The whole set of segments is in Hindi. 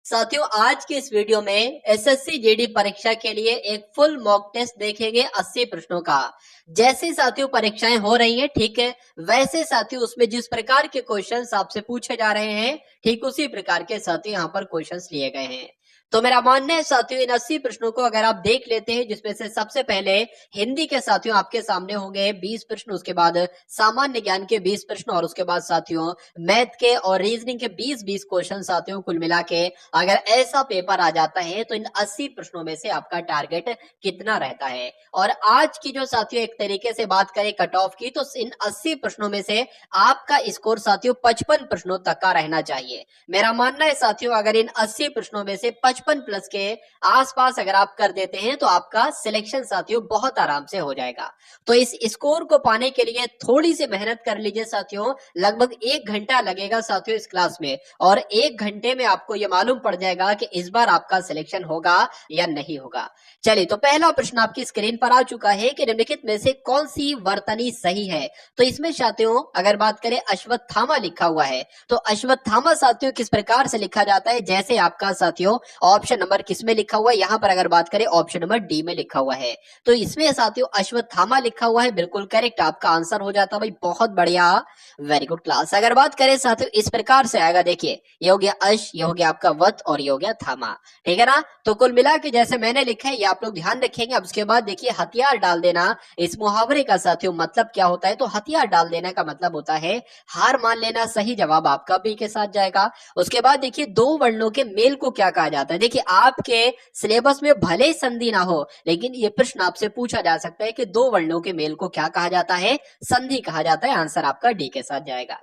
साथियों, आज की इस वीडियो में एसएससी जीडी परीक्षा के लिए एक फुल मॉक टेस्ट देखेंगे 80 प्रश्नों का। जैसे साथियों परीक्षाएं हो रही हैं, ठीक है, वैसे साथियों उसमें जिस प्रकार के क्वेश्चंस आपसे पूछे जा रहे हैं, ठीक उसी प्रकार के साथियों यहाँ पर क्वेश्चंस लिए गए हैं। तो मेरा मानना है साथियों, इन 80 प्रश्नों को अगर आप देख लेते हैं, जिसमें से सबसे पहले हिंदी के साथियों आपके सामने होंगे 20 प्रश्न, उसके बाद सामान्य ज्ञान के 20 प्रश्न और उसके बाद साथियों मैथ के और रीजनिंग के 20-20 क्वेश्चन साथियों कुल मिला के अगर ऐसा पेपर आ जाता है तो इन 80 प्रश्नों में से आपका टारगेट कितना रहता है। और आज की जो साथियों एक तरीके से बात करें कट ऑफ की, तो इन 80 प्रश्नों में से आपका स्कोर साथियों 55 प्रश्नों तक का रहना चाहिए। मेरा मानना है साथियों, अगर इन 80 प्रश्नों में से 55 प्लस के आसपास अगर आप कर देते हैं तो आपका सिलेक्शन साथियों बहुत आराम से हो जाएगा। तो इस स्कोर को पाने के लिए थोड़ी सी मेहनत कर लीजिए साथियों। लगभग 1 घंटा लगेगा साथियों इस क्लास में, और 1 घंटे में आपको यह मालूम पड़ जाएगा कि इस बार आपका सिलेक्शन होगा या नहीं होगा। चलिए, तो पहला प्रश्न आपकी स्क्रीन पर आ चुका है कि निम्नलिखित में से कौन सी वर्तनी सही है। तो इसमें साथियों अगर बात करें अश्वत्थामा लिखा हुआ है, तो अश्वत्थामा साथियों किस प्रकार से लिखा जाता है, जैसे आपका साथियों ऑप्शन नंबर किस में लिखा हुआ है, यहां पर अगर बात करें ऑप्शन नंबर डी में लिखा हुआ है। तो इसमें साथियों अश्वत्थामा लिखा हुआ है, बिल्कुल करेक्ट आपका आंसर हो जाता है भाई, बहुत बढ़िया, वेरी गुड क्लास। अगर बात करें साथियों इस प्रकार से आएगा, देखिए ये हो गया अश, ये हो गया आपका वत और ये हो गया थामा, ठीक है ना। तो कुल मिला के जैसे मैंने लिखा है ये आप लोग ध्यान रखेंगे। अब उसके बाद देखिए हथियार डाल देना, इस मुहावरे का साथियों मतलब क्या होता है, तो हथियार डाल देने का मतलब होता है हार मान लेना। सही जवाब आपका बी के साथ जाएगा। उसके बाद देखिए दो वर्णों के मेल को क्या कहा जाता है। देखिए आपके सिलेबस में भले ही संधि ना हो, लेकिन ये प्रश्न आपसे पूछा जा सकता है कि दो वर्णों के मेल को क्या कहा जाता है, संधि कहा जाता है। आंसर आपका डी के साथ जाएगा।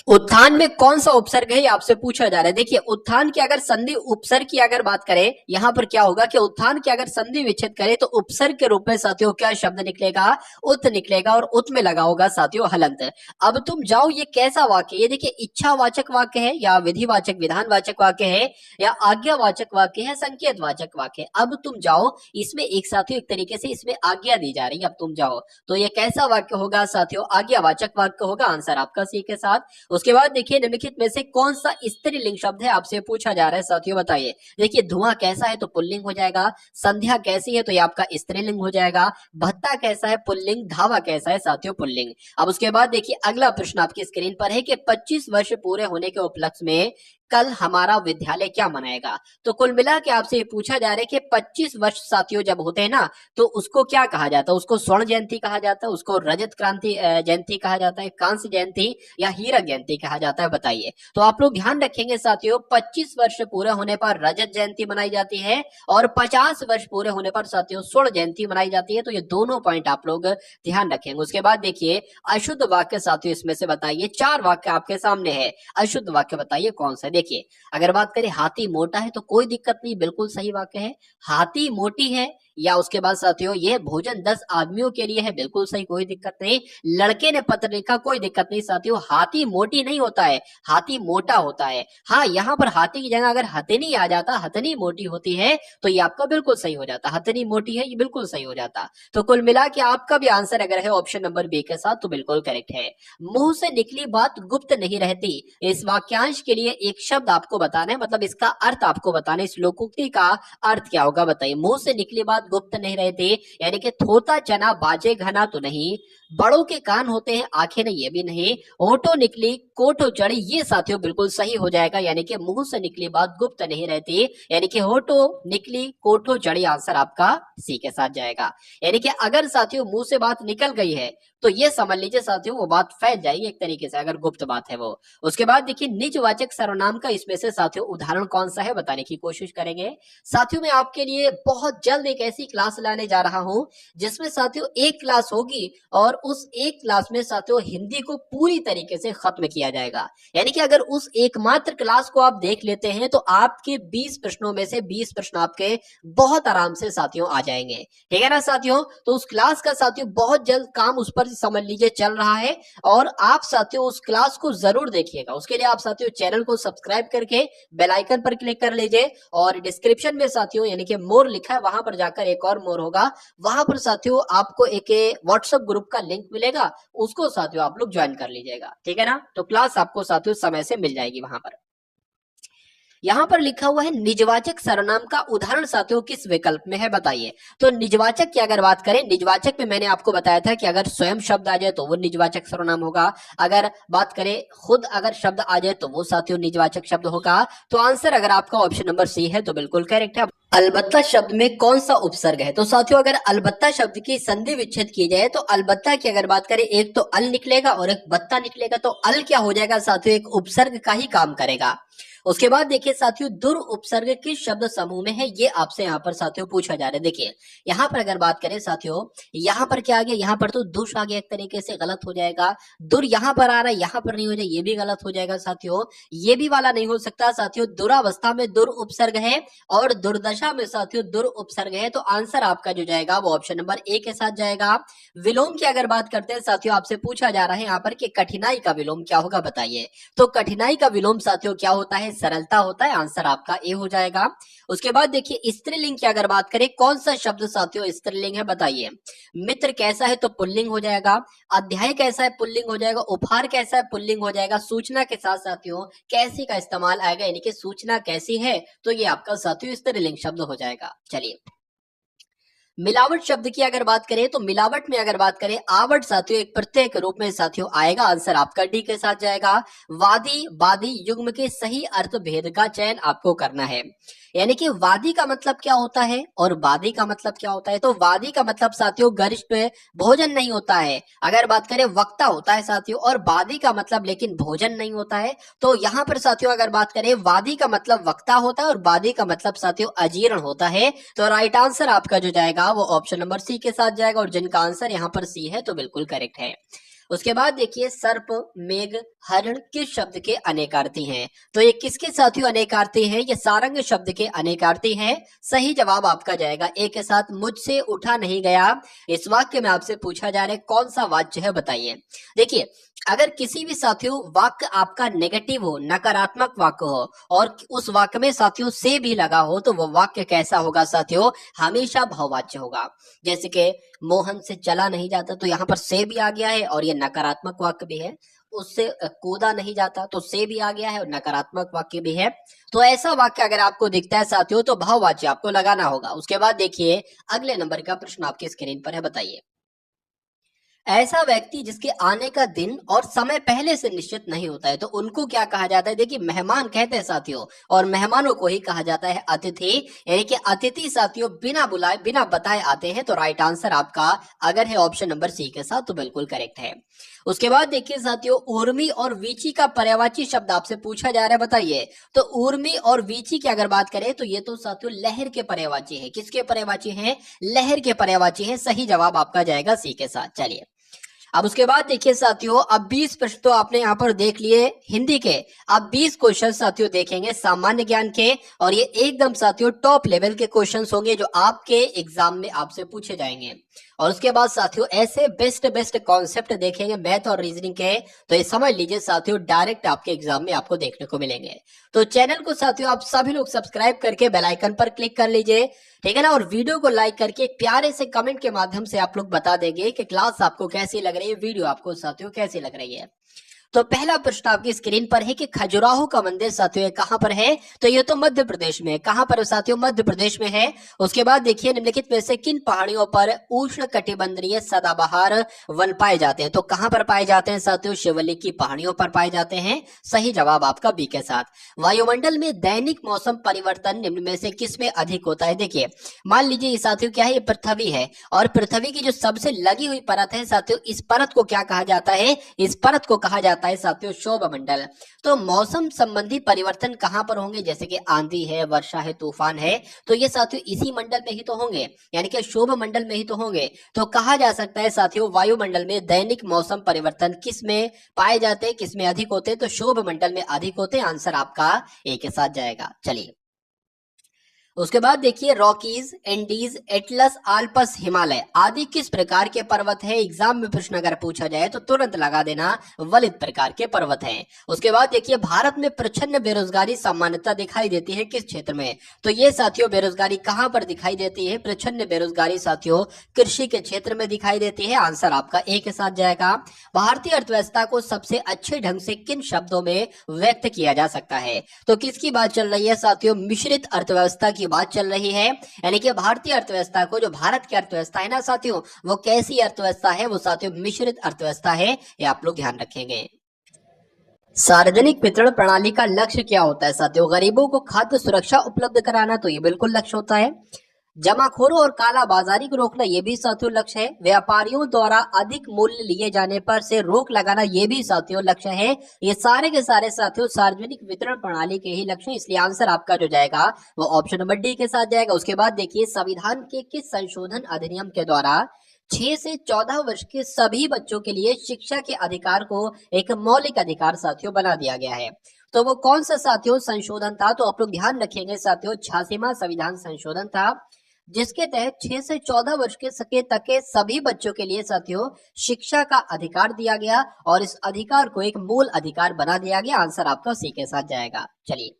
उत्थान में कौन सा उपसर्ग है, आपसे पूछा जा रहा है। देखिए उत्थान की अगर संधि उपसर्ग की अगर बात करें, यहां पर क्या होगा कि उत्थान की अगर संधि विच्छेद करें तो उपसर्ग के रूप में साथियों क्या शब्द निकलेगा, उत निकलेगा, और उत में लगा होगा साथियों हलंत। अब तुम जाओ, ये कैसा वाक्य, ये देखिए इच्छावाचक वाक्य है या विधिवाचक विधानवाचक वाक्य है या आज्ञावाचक वाक्य है, संकेतवाचक वाक्य है। अब तुम जाओ, इसमें एक साथियों एक तरीके से इसमें आज्ञा दी जा रही है। अब तुम जाओ, तो ये कैसा वाक्य होगा साथियों, आज्ञावाचक वाक्य होगा। आंसर आपका सी के साथ। उसके बाद देखिए निम्नलिखित में से कौन सा स्त्रीलिंग शब्द है, आपसे पूछा जा रहा है साथियों, बताइए। देखिए धुआं कैसा है तो पुल्लिंग हो जाएगा, संध्या कैसी है तो ये आपका स्त्रीलिंग हो जाएगा, भत्ता कैसा है पुल्लिंग, धावा कैसा है साथियों पुल्लिंग। अब उसके बाद देखिए अगला प्रश्न आपकी स्क्रीन पर है कि 25 वर्ष पूरे होने के उपलक्ष्य में कल हमारा विद्यालय क्या मनाएगा। तो कुल मिला के आपसे ये पूछा जा रहा है कि 25 वर्ष साथियों जब होते हैं ना, तो उसको क्या कहा जाता है, उसको स्वर्ण जयंती कहा जाता है, उसको रजत क्रांति जयंती कहा जाता है, कांस्य जयंती या हीरक जयंती कहा जाता है, बताइए। तो आप लोग ध्यान रखेंगे साथियों, 25 वर्ष पूरे होने पर रजत जयंती मनाई जाती है और 50 वर्ष पूरे होने पर साथियों स्वर्ण जयंती मनाई जाती है। तो ये दोनों पॉइंट आप लोग ध्यान रखेंगे। उसके बाद देखिए अशुद्ध वाक्य साथियों इसमें से बताइए, 4 वाक्य आपके सामने है, अशुद्ध वाक्य बताइए कौन सा। देखिए अगर बात करें हाथी मोटा है तो कोई दिक्कत नहीं, बिल्कुल सही वाक्य है। हाथी मोटी है, या उसके बाद साथियों ये भोजन 10 आदमियों के लिए है, बिल्कुल सही, कोई दिक्कत नहीं। लड़के ने पत्र लिखा, कोई दिक्कत नहीं साथियों। हाथी मोटी नहीं होता है, हाथी मोटा होता है। हाँ, यहाँ पर हाथी की जगह अगर हथनी आ जाता, हथनी मोटी होती है, तो ये आपका बिल्कुल सही हो जाता। हथनी मोटी है, ये बिल्कुल सही हो जाता। तो कुल मिला के आपका भी आंसर अगर है ऑप्शन नंबर बी के साथ, तो बिल्कुल करेक्ट है। मुंह से निकली बात गुप्त नहीं रहती, इस वाक्यांश के लिए एक शब्द आपको बताना है, मतलब इसका अर्थ आपको बताना है। इस लोकोक्ति का अर्थ क्या होगा, बताइए। मुंह से निकली बात गुप्त नहीं रहती, यानी कि थोता चना बाजे घना तो नहीं, बड़ों के कान होते हैं आंखें नहीं, ये भी नहीं, होठों निकली कोठो चढ़ी, ये साथियों बिल्कुल सही हो जाएगा। यानी कि मुंह से निकली बात गुप्त नहीं रहती, यानी कि होठों निकली कोठो चढ़ी, आंसर आपका सी के साथ जाएगा। यानी कि अगर साथियों मुंह से बात निकल गई है तो ये समझ लीजिए साथियों वो बात फैल जाएगी एक तरीके से, अगर गुप्त बात है वो। उसके बाद देखिए निजवाचक सर्वनाम का इसमें से साथियों उदाहरण कौन सा है, बताने की कोशिश करेंगे। साथियों मैं आपके लिए बहुत जल्द एक ऐसी क्लास लाने जा रहा हूं जिसमें साथियों एक क्लास होगी और उस एक क्लास में साथियों हिंदी को पूरी तरीके से खत्म किया जाएगा। यानी कि अगर उस एकमात्र क्लास को आप देख लेते हैं तो आपके 20 प्रश्नों में से 20 प्रश्न आपके बहुत आराम से साथियों आ जाएंगे, ठीक है ना साथियों। तो उस क्लास का साथियों बहुत जल्द काम उस पर समझ लीजिए चल रहा है, और आप साथियों उस क्लास को जरूर देखिएगा। उसके लिए आप साथियों चैनल को सब्सक्राइब करके बेल आइकन पर क्लिक कर लीजिए, और डिस्क्रिप्शन में साथियों यानी कि मोर लिखा है, वहां पर जाकर एक और मोर होगा, वहां पर साथियों आपको एक व्हाट्सएप ग्रुप का लिंक मिलेगा, उसको साथियों आप लोग ज्वाइन कर लीजिएगा, ठीक है ना। तो क्लास आपको साथियों समय से मिल जाएगी वहां पर। यहाँ पर लिखा हुआ है निजवाचक सर्वनाम का उदाहरण साथियों किस विकल्प में है बताइए। तो निजवाचक की अगर बात करें, निजवाचक में मैंने आपको बताया था कि अगर स्वयं शब्द आ जाए तो वो निजवाचक सर्वनाम होगा, अगर बात करें खुद अगर शब्द आ जाए तो वो साथियों निजवाचक शब्द होगा। तो आंसर अगर आपका ऑप्शन नंबर सी है तो बिल्कुल करेक्ट है। अलबत्ता शब्द में कौन सा उपसर्ग है? तो साथियों अगर अलबत्ता शब्द की संधि विच्छेद की जाए तो अलबत्ता की अगर बात करें, एक तो अल निकलेगा और एक बत्ता निकलेगा, तो अल क्या हो जाएगा साथियों, एक उपसर्ग का ही काम करेगा। उसके बाद देखिए साथियों, दुर उपसर्ग किस शब्द समूह में है, ये आपसे यहाँ पर साथियों पूछा जा रहा है। देखिए यहाँ पर अगर बात करें साथियों, यहाँ पर क्या आ गया, यहाँ पर तो दुष आ गया, एक तरीके से गलत हो जाएगा। दुर यहाँ पर आ रहा है, यहाँ पर नहीं हो जाए, ये भी गलत हो जाएगा साथियों। ये भी वाला नहीं हो सकता साथियों, दुरावस्था में दुर उपसर्ग है और दुर्दशा में साथियों दुर उपसर्ग है। तो आंसर आपका जो जाएगा वो ऑप्शन नंबर ए के साथ जाएगा। विलोम की अगर बात करते हैं साथियों, आपसे पूछा जा रहा है यहाँ पर कि कठिनाई का विलोम क्या होगा बताइए। तो कठिनाई का विलोम साथियों क्या होता है, सरलता होता है। आंसर आपका ए हो जाएगा। उसके बाद देखिए स्त्रीलिंग की अगर बात करें, कौन सा शब्द साथियों स्त्रीलिंग है बताइए। मित्र कैसा है तो पुल्लिंग हो जाएगा, अध्याय कैसा है पुल्लिंग हो जाएगा, उपहार कैसा है पुल्लिंग हो जाएगा, सूचना के साथ साथियों कैसी का इस्तेमाल आएगा, यानी कि सूचना कैसी है, तो ये आपका साथियों स्त्रीलिंग शब्द हो जाएगा। चलिए मिलावट शब्द की अगर बात करें, तो मिलावट में अगर बात करें, आवट साथियों एक प्रत्यय के रूप में साथियों आएगा। आंसर आपका डी के साथ जाएगा। वादी वादी युग्म के सही अर्थ भेद का चयन आपको करना है, यानी कि वादी का मतलब क्या होता है और वादी का मतलब क्या होता है। तो वादी का मतलब साथियों गरिष्ठ भोजन नहीं होता है, अगर बात करें वक्ता होता है साथियों, और वादी का मतलब लेकिन भोजन नहीं होता है। तो यहाँ पर साथियों अगर बात करें, वादी का मतलब वक्ता होता है और वादी का मतलब साथियों अजीर्ण होता है। तो राइट आंसर आपका जो जाएगा वो ऑप्शन नंबर सी के साथ जाएगा, और जिनका आंसर यहाँ पर सी है तो बिल्कुल करेक्ट है। उसके बाद देखिए सर्प मेघ हरण किस शब्द के अनेकार्थी हैं? तो ये किसके साथियों अनेकार्थी हैं? ये सारंग शब्द के अनेकार्थी हैं। सही जवाब आपका जाएगा ए के साथ। मुझसे उठा नहीं गया, इस वाक्य में आपसे पूछा जा रहा है कौन सा वाच्य है बताइए। देखिए अगर किसी भी साथियों वाक्य आपका नेगेटिव हो, नकारात्मक वाक्य हो, और उस वाक्य में साथियों से भी लगा हो, तो वो वाक्य कैसा होगा साथियों, हमेशा भाववाच्य होगा। जैसे कि मोहन से चला नहीं जाता, तो यहाँ पर से भी आ गया है और ये नकारात्मक वाक्य भी है। उससे कूदा नहीं जाता, तो से भी आ गया है और नकारात्मक वाक्य भी है। तो ऐसा वाक्य अगर आपको दिखता है साथियों तो भाववाच्य आपको लगाना होगा। उसके बाद देखिए अगले नंबर का प्रश्न आपकी स्क्रीन पर है, बताइए। ऐसा व्यक्ति जिसके आने का दिन और समय पहले से निश्चित नहीं होता है, तो उनको क्या कहा जाता है? देखिए मेहमान कहते हैं साथियों, और मेहमानों को ही कहा जाता है अतिथि, यानी कि अतिथि साथियों बिना बुलाए बिना बताए आते हैं। तो राइट आंसर आपका अगर है ऑप्शन नंबर सी के साथ तो बिल्कुल करेक्ट है। उसके बाद देखिए साथियों उर्मी और वीची का पर्यायवाची शब्द आपसे पूछा जा रहा है, बताइए। तो उर्मी और वीची की अगर बात करें तो ये तो साथियों लहर के पर्यायवाची है। किसके पर्यायवाची है? लहर के पर्यायवाची है। सही जवाब आपका जाएगा सी के साथ। चलिए अब उसके बाद देखिए साथियों, अब 20 प्रश्न तो आपने यहाँ पर देख लिए हिंदी के। अब 20 क्वेश्चन साथियों देखेंगे सामान्य ज्ञान के, और ये एकदम साथियों टॉप लेवल के क्वेश्चंस होंगे जो आपके एग्जाम में आपसे पूछे जाएंगे। और उसके बाद साथियों ऐसे बेस्ट कॉन्सेप्ट देखेंगे मैथ और रीजनिंग के, तो ये समझ लीजिए साथियों डायरेक्ट आपके एग्जाम में आपको देखने को मिलेंगे। तो चैनल को साथियों आप सभी लोग सब्सक्राइब करके बेल आइकन पर क्लिक कर लीजिए, ठीक है ना। और वीडियो को लाइक करके एक प्यारे से कमेंट के माध्यम से आप लोग बता देंगे कि क्लास आपको कैसी लग रही है, वीडियो आपको साथियों कैसी लग रही है। तो पहला प्रश्न आपकी स्क्रीन पर है कि खजुराहो का मंदिर साथियों कहां पर है? तो ये तो मध्य प्रदेश में है। कहां पर साथियों? मध्य प्रदेश में है। उसके बाद देखिए निम्नलिखित में से किन पहाड़ियों पर उष्ण कटिबंधीय सदाबहार वन पाए जाते हैं? तो कहां पर पाए जाते हैं साथियों? शिवलिक की पहाड़ियों पर पाए जाते हैं। सही जवाब आपका बी के साथ। वायुमंडल में दैनिक मौसम परिवर्तन निम्न में से किस में अधिक होता है? देखिए मान लीजिए ये साथियों क्या है, ये पृथ्वी है, और पृथ्वी की जो सबसे लगी हुई परत है साथियों, इस परत को क्या कहा जाता है? इस परत को कहा जाता है साथियों शोभ मंडल। तो मौसम संबंधी परिवर्तन कहां पर होंगे? जैसे कि आंधी है, वर्षा है, तूफान है, तो ये साथियों इसी मंडल में ही तो होंगे, यानी कि शोभ मंडल में ही तो होंगे। तो कहा जा सकता है साथियों वायुमंडल में दैनिक मौसम परिवर्तन किस में पाए जाते हैं, किस में अधिक होते हैं? तो शोभ मंडल में अधिक होते हैं। आंसर आपका ए के साथ जाएगा। चलिए उसके बाद देखिए Rockies, Andes, Atlas, Alps, Himalaya आदि किस प्रकार के पर्वत है। एग्जाम में प्रश्न अगर पूछा जाए तो तुरंत लगा देना वलित प्रकार के पर्वत हैं। उसके बाद देखिए भारत में प्रचंड बेरोजगारी सामान्यतः दिखाई देती है किस क्षेत्र में। तो ये साथियों बेरोजगारी कहां पर दिखाई देती है। प्रचंड बेरोजगारी साथियों कृषि के क्षेत्र में दिखाई देती है। आंसर आपका ए के साथ जाएगा। भारतीय अर्थव्यवस्था को सबसे अच्छे ढंग से किन शब्दों में व्यक्त किया जा सकता है। तो किसकी बात चल रही है साथियों, मिश्रित अर्थव्यवस्था की बात चल रही है। यानी कि भारतीय अर्थव्यवस्था को, जो भारत की अर्थव्यवस्था है ना साथियों, वो कैसी अर्थव्यवस्था है, वो साथियों मिश्रित अर्थव्यवस्था है। ये आप लोग ध्यान रखेंगे। सार्वजनिक वितरण प्रणाली का लक्ष्य क्या होता है साथियों, गरीबों को खाद्य सुरक्षा उपलब्ध कराना, तो ये बिल्कुल लक्ष्य होता है। जमाखोरों और काला बाजारी को रोकना, ये भी साथियों लक्ष्य है। व्यापारियों द्वारा अधिक मूल्य लिए जाने पर से रोक लगाना, ये भी साथियों लक्ष्य है। ये सारे के सारे साथियों सार्वजनिक वितरण प्रणाली के ही लक्ष्य, इसलिए आंसर आपका जो जाएगा वो ऑप्शन नंबर डी के साथ जाएगा। उसके बाद देखिए संविधान के किस संशोधन अधिनियम के द्वारा 6 से 14 वर्ष के सभी बच्चों के लिए शिक्षा के अधिकार को एक मौलिक अधिकार साथियों बना दिया गया है। तो वो कौन सा साथियों संशोधन था, तो आप लोग ध्यान रखेंगे साथियों 86वां संविधान संशोधन था, जिसके तहत 6 से 14 वर्ष के सके तक के सभी बच्चों के लिए साथियों शिक्षा का अधिकार दिया गया और इस अधिकार को एक मूल अधिकार बना दिया गया। आंसर आपका सी के साथ जाएगा। चलिए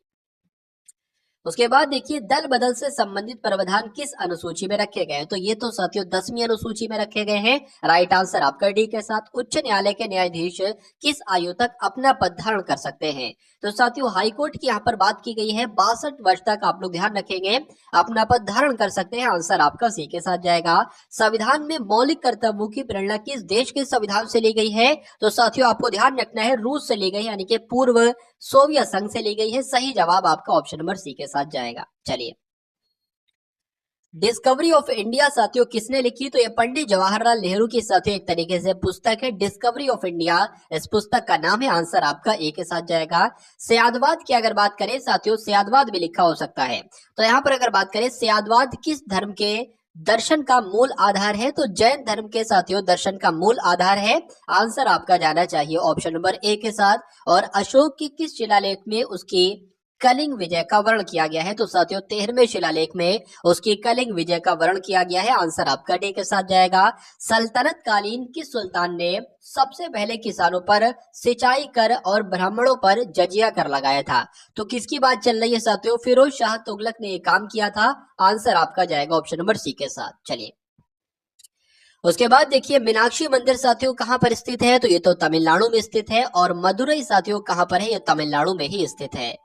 उसके बाद देखिए दल बदल से संबंधित प्रावधान किस अनुसूची में रखे गए हैं। तो ये तो साथियों 10वीं अनुसूची में रखे गए हैं। राइट आंसर आपका डी के साथ। उच्च न्यायालय के न्यायाधीश किस आयु तक अपना पद धारण कर सकते हैं। तो साथियों हाईकोर्ट की यहाँ पर बात की गई है 62 वर्ष तक आप लोग ध्यान रखेंगे अपना पद धारण कर सकते हैं। आंसर आपका सी के साथ जाएगा। संविधान में मौलिक कर्तव्यों की प्रेरणा किस देश के संविधान से ली गई है। तो साथियों आपको ध्यान रखना है रूस से ली गई, यानी कि पूर्व सोवियत संघ से ली गई है। सही जवाब आपका ऑप्शन नंबर सी के साथ जाएगा। चलिए डिस्कवरी ऑफ इंडिया साथियों किसने लिखी। तो ये पंडित जवाहरलाल नेहरू की साथियों एक तरीके से पुस्तक है डिस्कवरी ऑफ इंडिया, इस पुस्तक का नाम है। आंसर आपका ए के साथ जाएगा। सयादवाद की अगर बात करें साथियों, सयादवाद भी लिखा हो सकता है। तो यहाँ पर अगर बात करें सयादवाद किस धर्म के दर्शन का मूल आधार है। तो जैन धर्म के साथियों दर्शन का मूल आधार है। आंसर आपका जाना चाहिए ऑप्शन नंबर ए के साथ। और अशोक के किस शिलालेख में उसकी कलिंग विजय का वर्णन किया गया है। तो साथियों 13वें शिलालेख में उसकी कलिंग विजय का वर्णन किया गया है। आंसर आपका डी के साथ जाएगा। सल्तनत कालीन किस सुल्तान ने सबसे पहले किसानों पर सिंचाई कर और ब्राह्मणों पर जजिया कर लगाया था। तो किसकी बात चल रही है साथियों, फिरोज शाह तुगलक ने यह काम किया था। आंसर आपका जाएगा ऑप्शन नंबर सी के साथ। चलिए उसके बाद देखिए मीनाक्षी मंदिर साथियों कहां पर स्थित है। तो ये तो तमिलनाडु में स्थित है। और मदुरई साथियों कहां पर है, ये तमिलनाडु में ही स्थित है।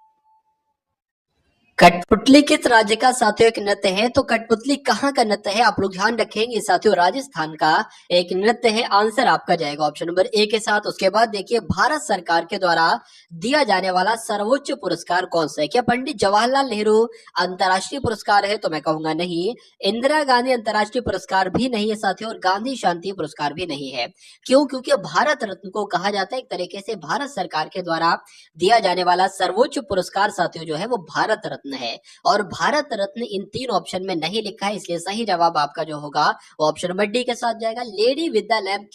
कठपुतली किस राज्य का साथियों एक नृत्य है। तो कठपुतली कहाँ का नृत्य है, आप लोग ध्यान रखेंगे साथियों राजस्थान का एक नृत्य है। आंसर आपका जाएगा ऑप्शन नंबर ए के साथ। उसके बाद देखिए भारत सरकार के द्वारा दिया जाने वाला सर्वोच्च पुरस्कार कौन सा है। क्या पंडित जवाहरलाल नेहरू अंतर्राष्ट्रीय पुरस्कार है। तो मैं कहूंगा नहीं। इंदिरा गांधी अंतर्राष्ट्रीय पुरस्कार भी नहीं है साथियों, और गांधी शांति पुरस्कार भी नहीं है। क्यों, क्योंकि भारत रत्न को कहा जाता है एक तरीके से भारत सरकार के द्वारा दिया जाने वाला सर्वोच्च पुरस्कार साथियों जो है वो भारत रत्न है। और भारत रत्न इन 3 ऑप्शन में नहीं लिखा है, इसलिए सही जवाब आपका जो होगा वो ऑप्शन नंबर डी के साथ जाएगा। लेडी विद द लैम्प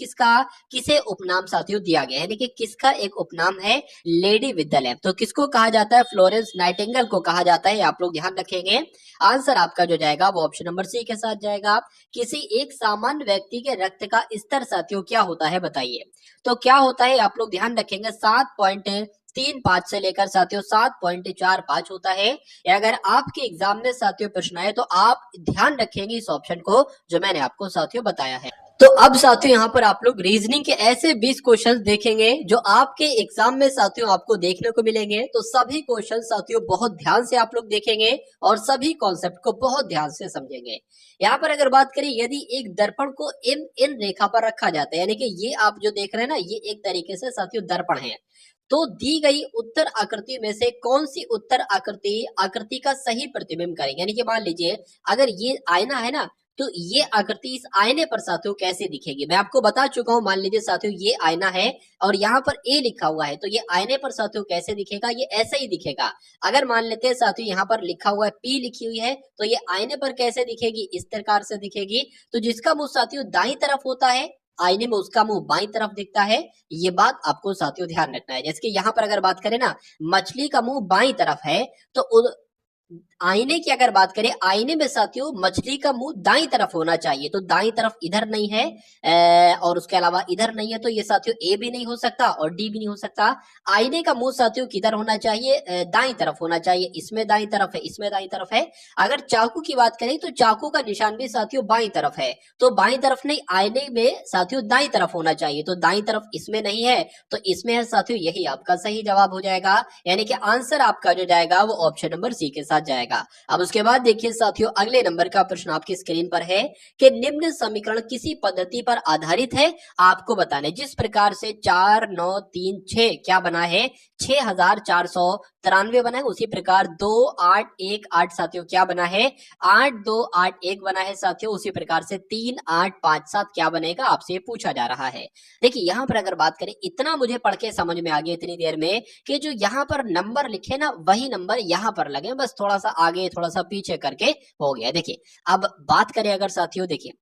किसे उपनाम साथियों दिया गया है, यानी कि किसका एक उपनाम है लेडी विद द लैम्प। तो किसको कहा जाता है, फ्लोरेंस नाइटिंगेल को कहा जाता है। आप लोग ध्यान रखेंगे। आंसर आपका जो जाएगा वो ऑप्शन नंबर सी के साथ जाएगा। किसी एक सामान्य व्यक्ति के रक्त का स्तर साथियों क्या होता है बताइए। तो क्या होता है आप लोग ध्यान रखेंगे 7.35 से लेकर साथियों 7.45 होता है। अगर आपके एग्जाम में साथियों प्रश्न आए तो आप ध्यान रखेंगे इस ऑप्शन को जो मैंने आपको साथियों बताया है। तो अब साथियों यहाँ पर आप लोग रीजनिंग के ऐसे 20 क्वेश्चंस देखेंगे जो आपके एग्जाम में साथियों आपको देखने को मिलेंगे। तो सभी क्वेश्चन साथियों बहुत ध्यान से आप लोग देखेंगे और सभी कॉन्सेप्ट को बहुत ध्यान से समझेंगे। यहाँ पर अगर बात करें यदि एक दर्पण को इन रेखा पर रखा जाता है, यानी कि ये आप जो देख रहे हैं ना ये एक तरीके से साथियों दर्पण है। तो दी गई उत्तर आकृति में से कौन सी उत्तर आकृति का सही प्रतिबिंब करेंगे। यानी कि मान लीजिए अगर ये आईना है ना तो ये आकृति इस आईने पर साथियों कैसे दिखेगी। मैं आपको बता चुका हूं। मान लीजिए साथियों ये आईना है और यहाँ पर ए लिखा हुआ है, तो ये आईने पर साथियों कैसे दिखेगा, ये ऐसे ही दिखेगा। अगर मान लेते हैं साथियों यहाँ पर लिखा हुआ है पी लिखी हुई है, तो ये आईने पर कैसे दिखेगी, इस प्रकार से दिखेगी। तो जिसका मुंह साथियों दाईं तरफ होता है आईने में उसका मुंह बाईं तरफ दिखता है। ये बात आपको साथियों ध्यान रखना है। जैसे कि यहाँ पर अगर बात करें ना मछली का मुंह बाईं तरफ है तो आईने की अगर बात करें, आईने में साथियों मछली का मुंह दाईं तरफ होना चाहिए, तो दाईं तरफ इधर नहीं है और उसके अलावा इधर नहीं है, तो ये साथियों ए भी नहीं हो सकता और डी भी नहीं हो सकता। आईने का मुंह साथियों किधर होना चाहिए, दाईं तरफ होना चाहिए। इसमें दाईं तरफ है, इसमें दाईं तरफ है। अगर चाकू की बात करें तो चाकू का निशान भी साथियों बाईं तरफ है, तो बाईं तरफ नहीं, आईने में साथियों दाईं तरफ होना चाहिए, तो दाईं तरफ इसमें नहीं है तो इसमें है साथियों, यही आपका सही जवाब हो जाएगा। यानी कि आंसर आपका जो जाएगा वो ऑप्शन नंबर सी के साथ जाएगा। अब उसके बाद देखिए साथियों, अगले नंबर का प्रश्न आपकी स्क्रीन पर है कि निम्न समीकरण किसी पद्धति पर आधारित है, आपको बताने। जिस प्रकार से 4 9 3 6 क्या बना है, 6493 बना है, उसी प्रकार 2 8 1 8 साथियों क्या बना है, 8 2 8 1 बना है साथियों। उसी प्रकार से 3 8 5 7 क्या बनेगा, आपसे पूछा जा रहा है। देखिए यहां पर अगर बात करें, इतना मुझे पढ़ के समझ में आ गया इतनी देर में कि जो यहाँ पर नंबर लिखे ना, वही नंबर यहाँ पर लगे, बस थोड़ा सा आगे थोड़ा सा पीछे करके हो गया। देखिए अब बात करें अगर साथियों, देखिए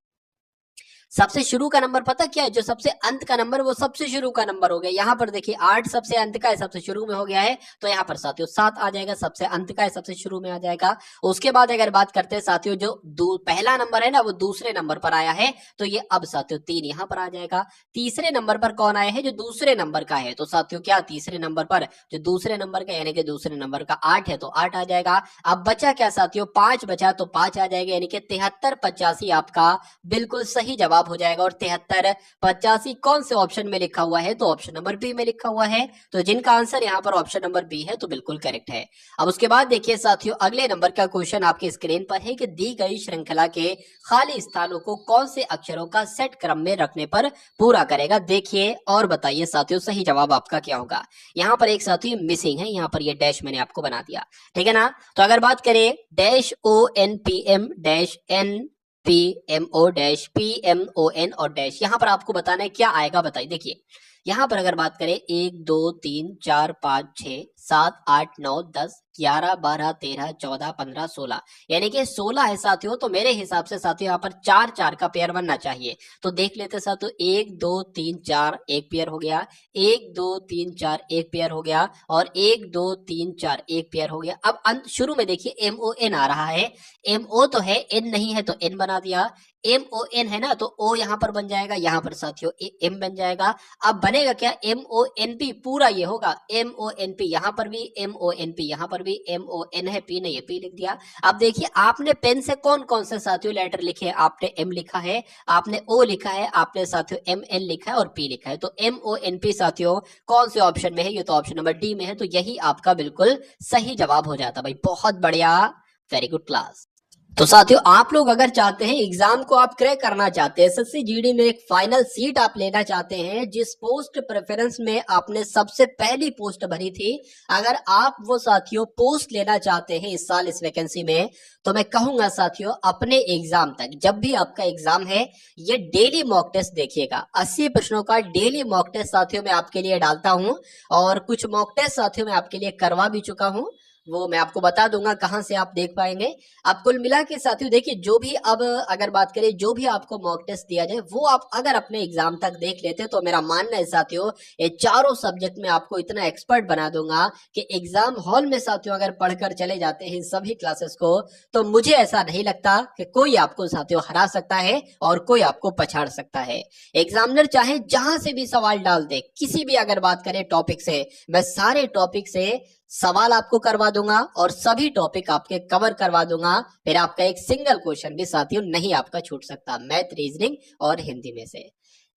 सबसे शुरू का नंबर पता क्या है, जो सबसे अंत का नंबर वो सबसे शुरू का नंबर हो गया। यहाँ पर देखिए 8 सबसे अंत का है, सबसे शुरू में हो गया है, तो यहाँ पर साथियों 7 आ जाएगा, सबसे अंत का है, सबसे शुरू में आ जाएगा। उसके बाद अगर बात करते हैं साथियों, जो पहला नंबर है ना वो दूसरे नंबर पर आया है, तो ये अब साथियों 3 यहाँ पर आ जाएगा। तीसरे नंबर पर कौन आया है, जो दूसरे नंबर का है, तो साथियों क्या तीसरे नंबर पर जो दूसरे नंबर का यानी कि दूसरे नंबर का 8 है, तो 8 आ जाएगा। अब बचा क्या साथियों, 5 बचा, तो 5 आ जाएगा, यानी कि 73 85 आपका बिल्कुल सही जवाब हो जाएगा। और 73 85 कौन से ऑप्शन में लिखा हुआ है, तो ऑप्शन नंबर बी में लिखा हुआ है, तो जिनका आंसर यहाँ पर ऑप्शन नंबर बी है तो बिल्कुल करेक्ट है। अब उसके बाद देखिए साथियों, अगले नंबर का क्वेश्चन आपके स्क्रीन पर है कि दी गई श्रृंखला के खाली स्थानों को कौन से अक्षरों का सेट क्रम में रखने पर पूरा करेगा। देखिए और बताइए साथियों सही जवाब आपका क्या होगा। यहाँ पर एक साथियों मिसिंग है, यहाँ पर ये डैश मैंने आपको बना दिया, ठीक है ना। तो अगर बात करें dash ONPM dash N PMO dash PMON और डैश, यहां पर आपको बताना है क्या आएगा, बताइए। देखिए यहां पर अगर बात करें 1 2 3 4 5 6 7 8 9 10 11 12 13 14 15 16, यानी कि 16 है साथियों। तो मेरे हिसाब से साथियों यहाँ पर 4 4 का पेयर बनना चाहिए, तो देख लेते साथियों 1 2 3 4 एक पेयर हो गया, 1 2 3 4 एक पेयर हो गया, और 1 2 3 4 एक पेयर हो गया। अब अंत शुरू में देखिए MON आ रहा है, MO तो है, N नहीं है तो N बना दिया, MON है ना तो O यहाँ पर बन जाएगा, यहाँ पर साथियों M बन जाएगा। अब बनेगा क्या, MONP पूरा ये होगा, MONP यहाँ पर भी, MONP यहाँ पर भी, MON है, P नहीं है, P लिख दिया। अब देखिए आपने पेन से कौन कौन से साथियों लेटर लिखे हैं, आपने M लिखा है, आपने O लिखा है, आपने साथियों MN लिखा है और P लिखा है, तो MONP साथियों कौन से ऑप्शन में है, ये तो ऑप्शन नंबर डी में है, तो यही आपका बिल्कुल सही जवाब हो जाता। भाई बहुत बढ़िया, वेरी गुड क्लास। तो साथियों आप लोग अगर चाहते हैं एग्जाम को आप क्रैक करना चाहते हैं, SSC GD में एक फाइनल सीट आप लेना चाहते हैं, जिस पोस्ट प्रेफरेंस में आपने सबसे पहली पोस्ट भरी थी, अगर आप वो साथियों पोस्ट लेना चाहते हैं इस साल इस वैकेंसी में, तो मैं कहूंगा साथियों अपने एग्जाम तक, जब भी आपका एग्जाम है, ये डेली मॉक टेस्ट देखिएगा। 80 प्रश्नों का डेली मॉक टेस्ट साथियों मैं आपके लिए डालता हूं, और कुछ मॉक टेस्ट साथियों मैं आपके लिए करवा भी चुका हूं, वो मैं आपको बता दूंगा कहां से आप देख पाएंगे। अब कुल मिला के साथियों देखिए, जो भी अब अगर बात करें, जो भी आपको मॉक टेस्ट दिया जाए वो आप अगर अपने एग्जाम तक देख लेते हैं, तो मेरा मानना है साथियों ये चारों सब्जेक्ट में आपको इतना एक्सपर्ट बना दूंगा कि एग्जाम हॉल में साथियों अगर पढ़कर चले जाते हैं इन सभी क्लासेस को, तो मुझे ऐसा नहीं लगता कि कोई आपको साथियों हरा सकता है और कोई आपको पछाड़ सकता है। एग्जामिनर चाहे जहां से भी सवाल डाल दे, किसी भी अगर बात करें टॉपिक से, मैं सारे टॉपिक से सवाल आपको करवा दूंगा और सभी टॉपिक आपके कवर करवा दूंगा, फिर आपका एक सिंगल क्वेश्चन भी साथियों नहीं आपका छूट सकता, मैथ, रीजनिंग और हिंदी में से।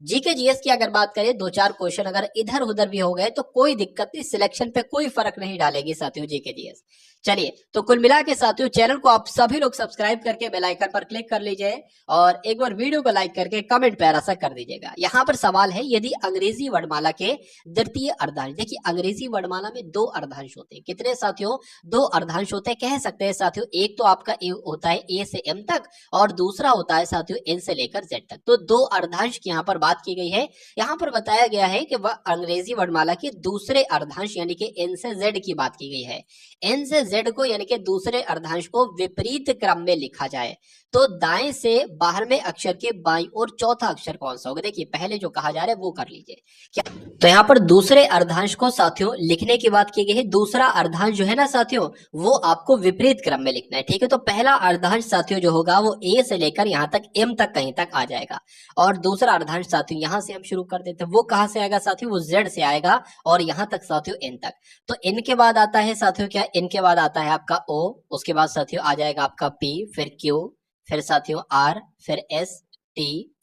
जीके जीएस की अगर बात करें, 2-4 क्वेश्चन अगर इधर उधर भी हो गए तो कोई दिक्कत नहीं, सिलेक्शन पे कोई फर्क नहीं डालेगी साथियों जीके जीएस। चलिए तो कुल मिला के साथियों चैनल को आप सभी लोग सब्सक्राइब करके बेल आइकन पर क्लिक कर लीजिए, और एक बार वीडियो को लाइक करके कमेंट प्यारा सा कर दीजिएगा। यहाँ पर सवाल है, यदि अंग्रेजी वर्णमाला के द्वितीय अर्धांश, देखिए अंग्रेजी वर्णमाला में 2 अर्धांश होते हैं, कितने साथियों, 2 अर्धांश होते हैं, कह सकते हैं साथियों। एक तो आपका होता है A से M तक, और दूसरा होता है साथियों N से लेकर Z तक। तो 2 अर्धांश की यहाँ पर बात की गई है। यहाँ पर बताया गया है कि वह अंग्रेजी वर्णमाला के दूसरे अर्धांश यानी कि एन से जेड की बात की गई है। एन से जेड को यानी कि दूसरे अर्धांश को विपरीत क्रम में लिखा जाए तो दाएं से बाहरवें अक्षर के बाईं और चौथा अक्षर कौन सा होगा। देखिए पहले जो कहा जा रहा है वो कर लीजिए क्या। तो यहाँ पर दूसरे अर्धांश को साथियों लिखने की बात की गई है। दूसरा अर्धांश जो है ना साथियों वो आपको विपरीत क्रम में लिखना है, ठीक है। तो पहला अर्धांश साथियों जो होगा वो ए से लेकर यहाँ तक एम तक कहीं तक आ जाएगा, और दूसरा अर्धांश साथियों यहाँ से हम शुरू कर देते हैं, वो कहाँ से आएगा साथियों, वो जेड से आएगा और यहाँ तक साथियों एन तक। तो एन के बाद आता है साथियों क्या, एन के बाद आता है आपका ओ, उसके बाद साथियों आ जाएगा आपका पी, फिर क्यू, फिर साथियों आर, फिर एस, टी,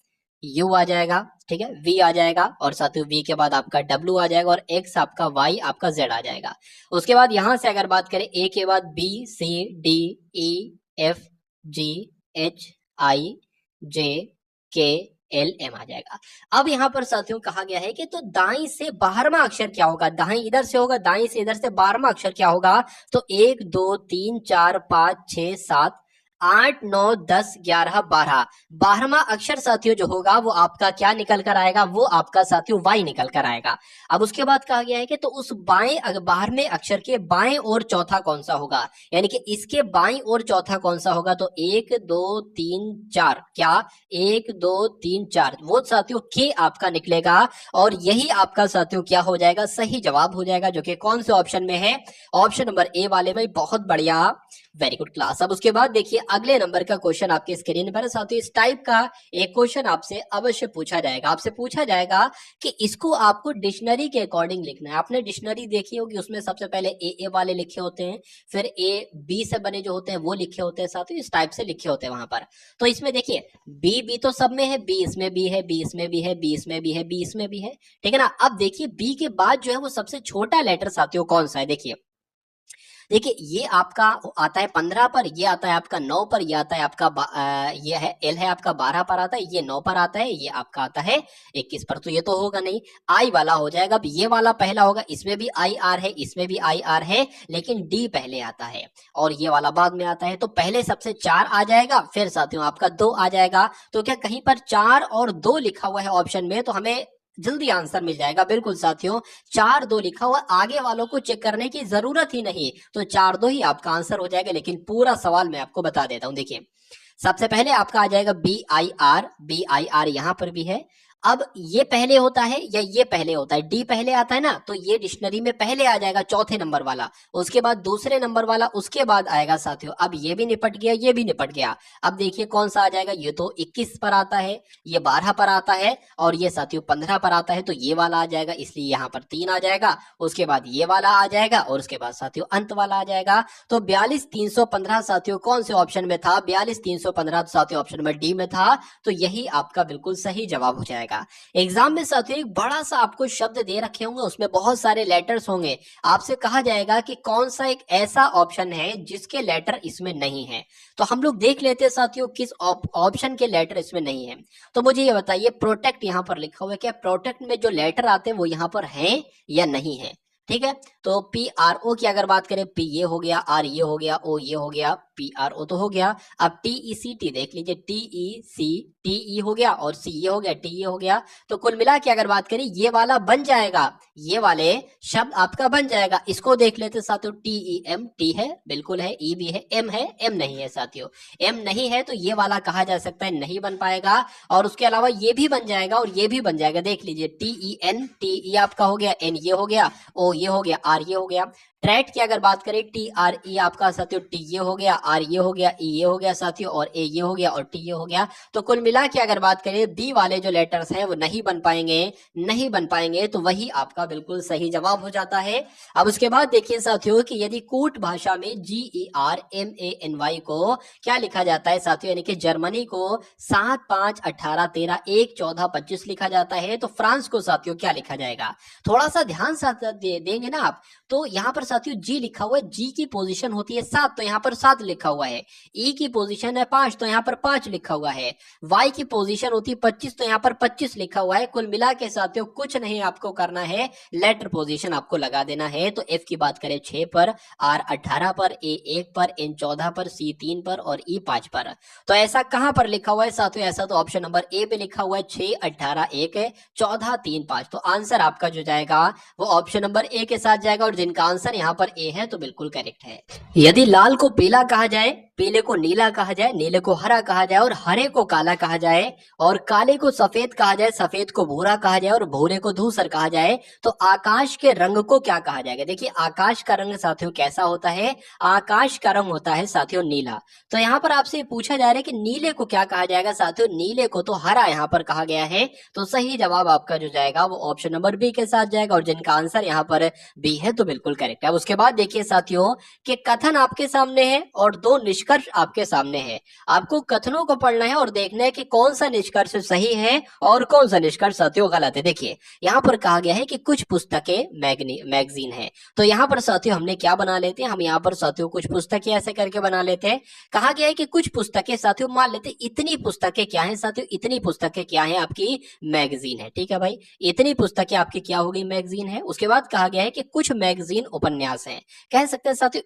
यू आ जाएगा, ठीक है, वी आ जाएगा, और साथियों वी के बाद आपका डब्ल्यू आ जाएगा, और एक्स आपका वाई आपका जेड आ जाएगा। उसके बाद यहां से अगर बात करें ए के बाद बी, सी, डी, ई, एफ, जी, एच, आई, जे, के, एल, एम आ जाएगा। अब यहाँ पर साथियों कहा गया है कि तो दाईं से बारहवां अक्षर क्या होगा, दाईं इधर से होगा, दाईं से इधर से बारहवां अक्षर क्या होगा। तो 1 2 3 4 5 6 7 8 9 10 11 12 12वां अक्षर साथियों जो होगा वो आपका क्या निकल कर आएगा, वो आपका साथियों वाई निकल कर आएगा। अब उसके बाद कहा गया है कि तो उस बाएं 12वें अक्षर के बाएं और चौथा कौन सा होगा, यानी कि इसके बाएं और चौथा कौन सा होगा। तो 1 2 3 4 क्या 1 2 3 4 वो साथियों के आपका निकलेगा, और यही आपका साथियों क्या हो जाएगा, सही जवाब हो जाएगा, जो कि कौन से ऑप्शन में है, ऑप्शन नंबर ए वाले में। बहुत बढ़िया, वेरी गुड क्लास। अब उसके बाद देखिए अगले नंबर का क्वेश्चन आपके स्क्रीन पर है साथियों। इस टाइप का एक क्वेश्चन आपसे अवश्य पूछा जाएगा। आपसे पूछा जाएगा कि इसको आपको डिक्शनरी के अकॉर्डिंग लिखना है। आपने डिक्शनरी देखी होगी, उसमें सबसे पहले ए वाले लिखे होते हैं, फिर ए बी से बने जो होते हैं वो लिखे होते हैं साथियों, इस टाइप से लिखे होते हैं वहां पर। तो इसमें देखिए बी तो सब में है, बी इसमें भी है, बी इसमें भी है, बी इसमें भी है, बी इसमें भी है, ठीक है ना। अब देखिए बी के बाद जो है वो सबसे छोटा लेटर साथियों कौन सा है। देखिए ये आपका आता है 15 पर, ये आता है आपका 9 पर, ये आता है आपका ये है एल है आपका 12 पर आता है, ये 9 पर आता है, ये आपका आता है 21 पर। तो ये तो होगा नहीं, आई वाला हो जाएगा। अब ये वाला पहला होगा, इसमें भी आई आर है, इसमें भी आई आर है, लेकिन डी पहले आता है और ये वाला बाद में आता है। तो पहले सबसे 4 आ जाएगा, फिर साथियों आपका 2 आ जाएगा। तो क्या कहीं पर 4 और 2 लिखा हुआ है ऑप्शन में, तो हमें जल्दी आंसर मिल जाएगा। बिल्कुल साथियों 4 2 लिखा हुआ, आगे वालों को चेक करने की जरूरत ही नहीं, तो 4 2 ही आपका आंसर हो जाएगा। लेकिन पूरा सवाल मैं आपको बता देता हूं। देखिए सबसे पहले आपका आ जाएगा बी आई आर यहां पर भी है। अब ये पहले होता है या ये पहले होता है, डी पहले आता है ना, तो ये डिक्शनरी में पहले आ जाएगा चौथे नंबर वाला, उसके बाद दूसरे नंबर वाला, उसके बाद आएगा साथियों। अब ये भी निपट गया, ये भी निपट गया। अब देखिए कौन सा आ जाएगा, ये तो 21 पर आता है, ये 12 पर आता है, और ये साथियों 15 पर आता है, तो ये वाला आ जाएगा, इसलिए यहाँ पर 3 आ जाएगा। उसके बाद ये वाला आ जाएगा, और उसके बाद साथियों अंत वाला आ जाएगा। तो 42 315 साथियों कौन से ऑप्शन में था, 42 315 साथियों ऑप्शन नंबर डी में था। तो यही आपका बिल्कुल सही जवाब हो जाएगा। एग्जाम में साथियों एक बड़ा सा आपको शब्द दे रखे होंगे, उसमें बहुत सारे लेटर्स होंगे, आपसे कहा जाएगा कि कौन सा एक ऐसा ऑप्शन है जिसके लेटर इसमें नहीं है। तो हम लोग देख लेते हैं साथियों किस ऑप्शन के लेटर इसमें नहीं है। तो मुझे ये बताइए, प्रोटेक्ट यहाँ पर लिखा हुआ है, क्या प्रोटेक्ट में जो लेटर आते हैं वो यहाँ पर हैं या नहीं है। ठीक है, तो पी आर ओ की अगर बात करें, पी ये हो गया, आर ये हो गया, ओ ये हो गया, पी आर ओ तो हो गया। अब टी ई सी टी देख लीजिए, टी ई सी टी ई हो गया, और सी ये हो गया, टी ये हो गया। तो कुल मिला के अगर बात करें ये वाला बन जाएगा, ये वाले शब्द आपका बन जाएगा। इसको देख लेते साथियों, टी ई एम, टी है बिल्कुल है, ई भी है, एम नहीं है साथियों, एम नहीं है, तो ये वाला कहा जा सकता है नहीं बन पाएगा। और उसके अलावा ये भी बन जाएगा और ये भी बन जाएगा, देख लीजिए T E N, T E आपका हो गया, एन ये हो गया, ओ ये हो गया, आर ये हो गया। ट्रैट की अगर बात करें, टी आर ई आपका साथियों, टी ये हो गया, आर ये हो गया, ई ये हो गया साथियों, और ए ये हो गया, और टी ये हो गया। तो कुल मिला के अगर बात करें, बी वाले जो लेटर्स हैं वो नहीं बन पाएंगे, तो वही आपका बिल्कुल सही जवाब हो जाता है। अब उसके बाद देखिए साथियों कि यदि कूट भाषा में GERMANY को क्या लिखा जाता है साथियों, यानी कि जर्मनी को 7 5 18 13 1 14 25 लिखा जाता है, तो फ्रांस को साथियों क्या लिखा जाएगा। थोड़ा सा ध्यान साथ देंगे ना आप, तो यहाँ पर साथियों जी लिखा हुआ है, जी की पोजीशन होती है 7 तो यहाँ पर 7 लिखा हुआ है। ई की पोजीशन है 5 तो यहाँ पर 5 लिखा हुआ है। वाई की पोजीशन होती है 25 तो यहाँ पर 25 लिखा हुआ है। कुल मिला के साथियों कुछ नहीं आपको करना है, लेटर पोजीशन आपको लगा देना है। तो एफ की बात करें 6 पर, आर 18 पर, ए 1 पर, एन 14 पर, सी 3 पर और ई 5 पर। तो ऐसा कहां पर लिखा हुआ है साथियों? ऐसा तो ऑप्शन नंबर ए पे लिखा हुआ है, 6 18 1 है, 14 3 5। तो आंसर आपका जो जाएगा वो ऑप्शन नंबर ए के साथ जाएगा और जिनका आंसर यहाँ पर ए है तो बिल्कुल करेक्ट है। यदि लाल को पीला कहा जाए, पीले को नीला कहा जाए, नीले को हरा कहा जाए और हरे को काला कहा जाए और काले को सफेद कहा जाए, सफेद को भूरा कहा जाए और भूरे को धूसर कहा जाए, तो आकाश के रंग को क्या कहा जाएगा? देखिए आकाश का रंग साथियों कैसा होता है? आकाश का रंग होता है साथियों नीला। तो यहाँ पर आपसे पूछा जा रहा है कि नीले को क्या कहा जाएगा साथियों? नीले को तो हरा यहाँ पर कहा गया है। तो सही जवाब आपका जो जाएगा वो ऑप्शन नंबर बी के साथ जाएगा और जिनका आंसर यहाँ पर बी है तो बिल्कुल करेक्ट है। उसके बाद देखिए साथियों कि कथन आपके सामने है और दो निष्कर्ष आपके सामने है। आपको कथनों को पढ़ना है और देखना है कि कौन सा निष्कर्ष सही है और कौन सा निष्कर्ष साथियों गलत है। देखिए यहाँ पर कहा गया है कि कुछ पुस्तकें मैगजीन है। तो यहाँ पर साथियों हमने क्या बना लेते हैं? हम यहाँ पर साथियों कुछ पुस्तकें ऐसे करके बना लेते हैं। कहा गया है कि कुछ पुस्तकें साथियों मान लेते हैं, इतनी पुस्तकें क्या है साथियों? इतनी पुस्तकें क्या है? आपकी मैगजीन है। ठीक है भाई, इतनी पुस्तकें आपकी क्या हो गई? मैगजीन है। उसके बाद कहा गया है कि कुछ मैगजीन उपन्यास है। कह सकते हैं साथियों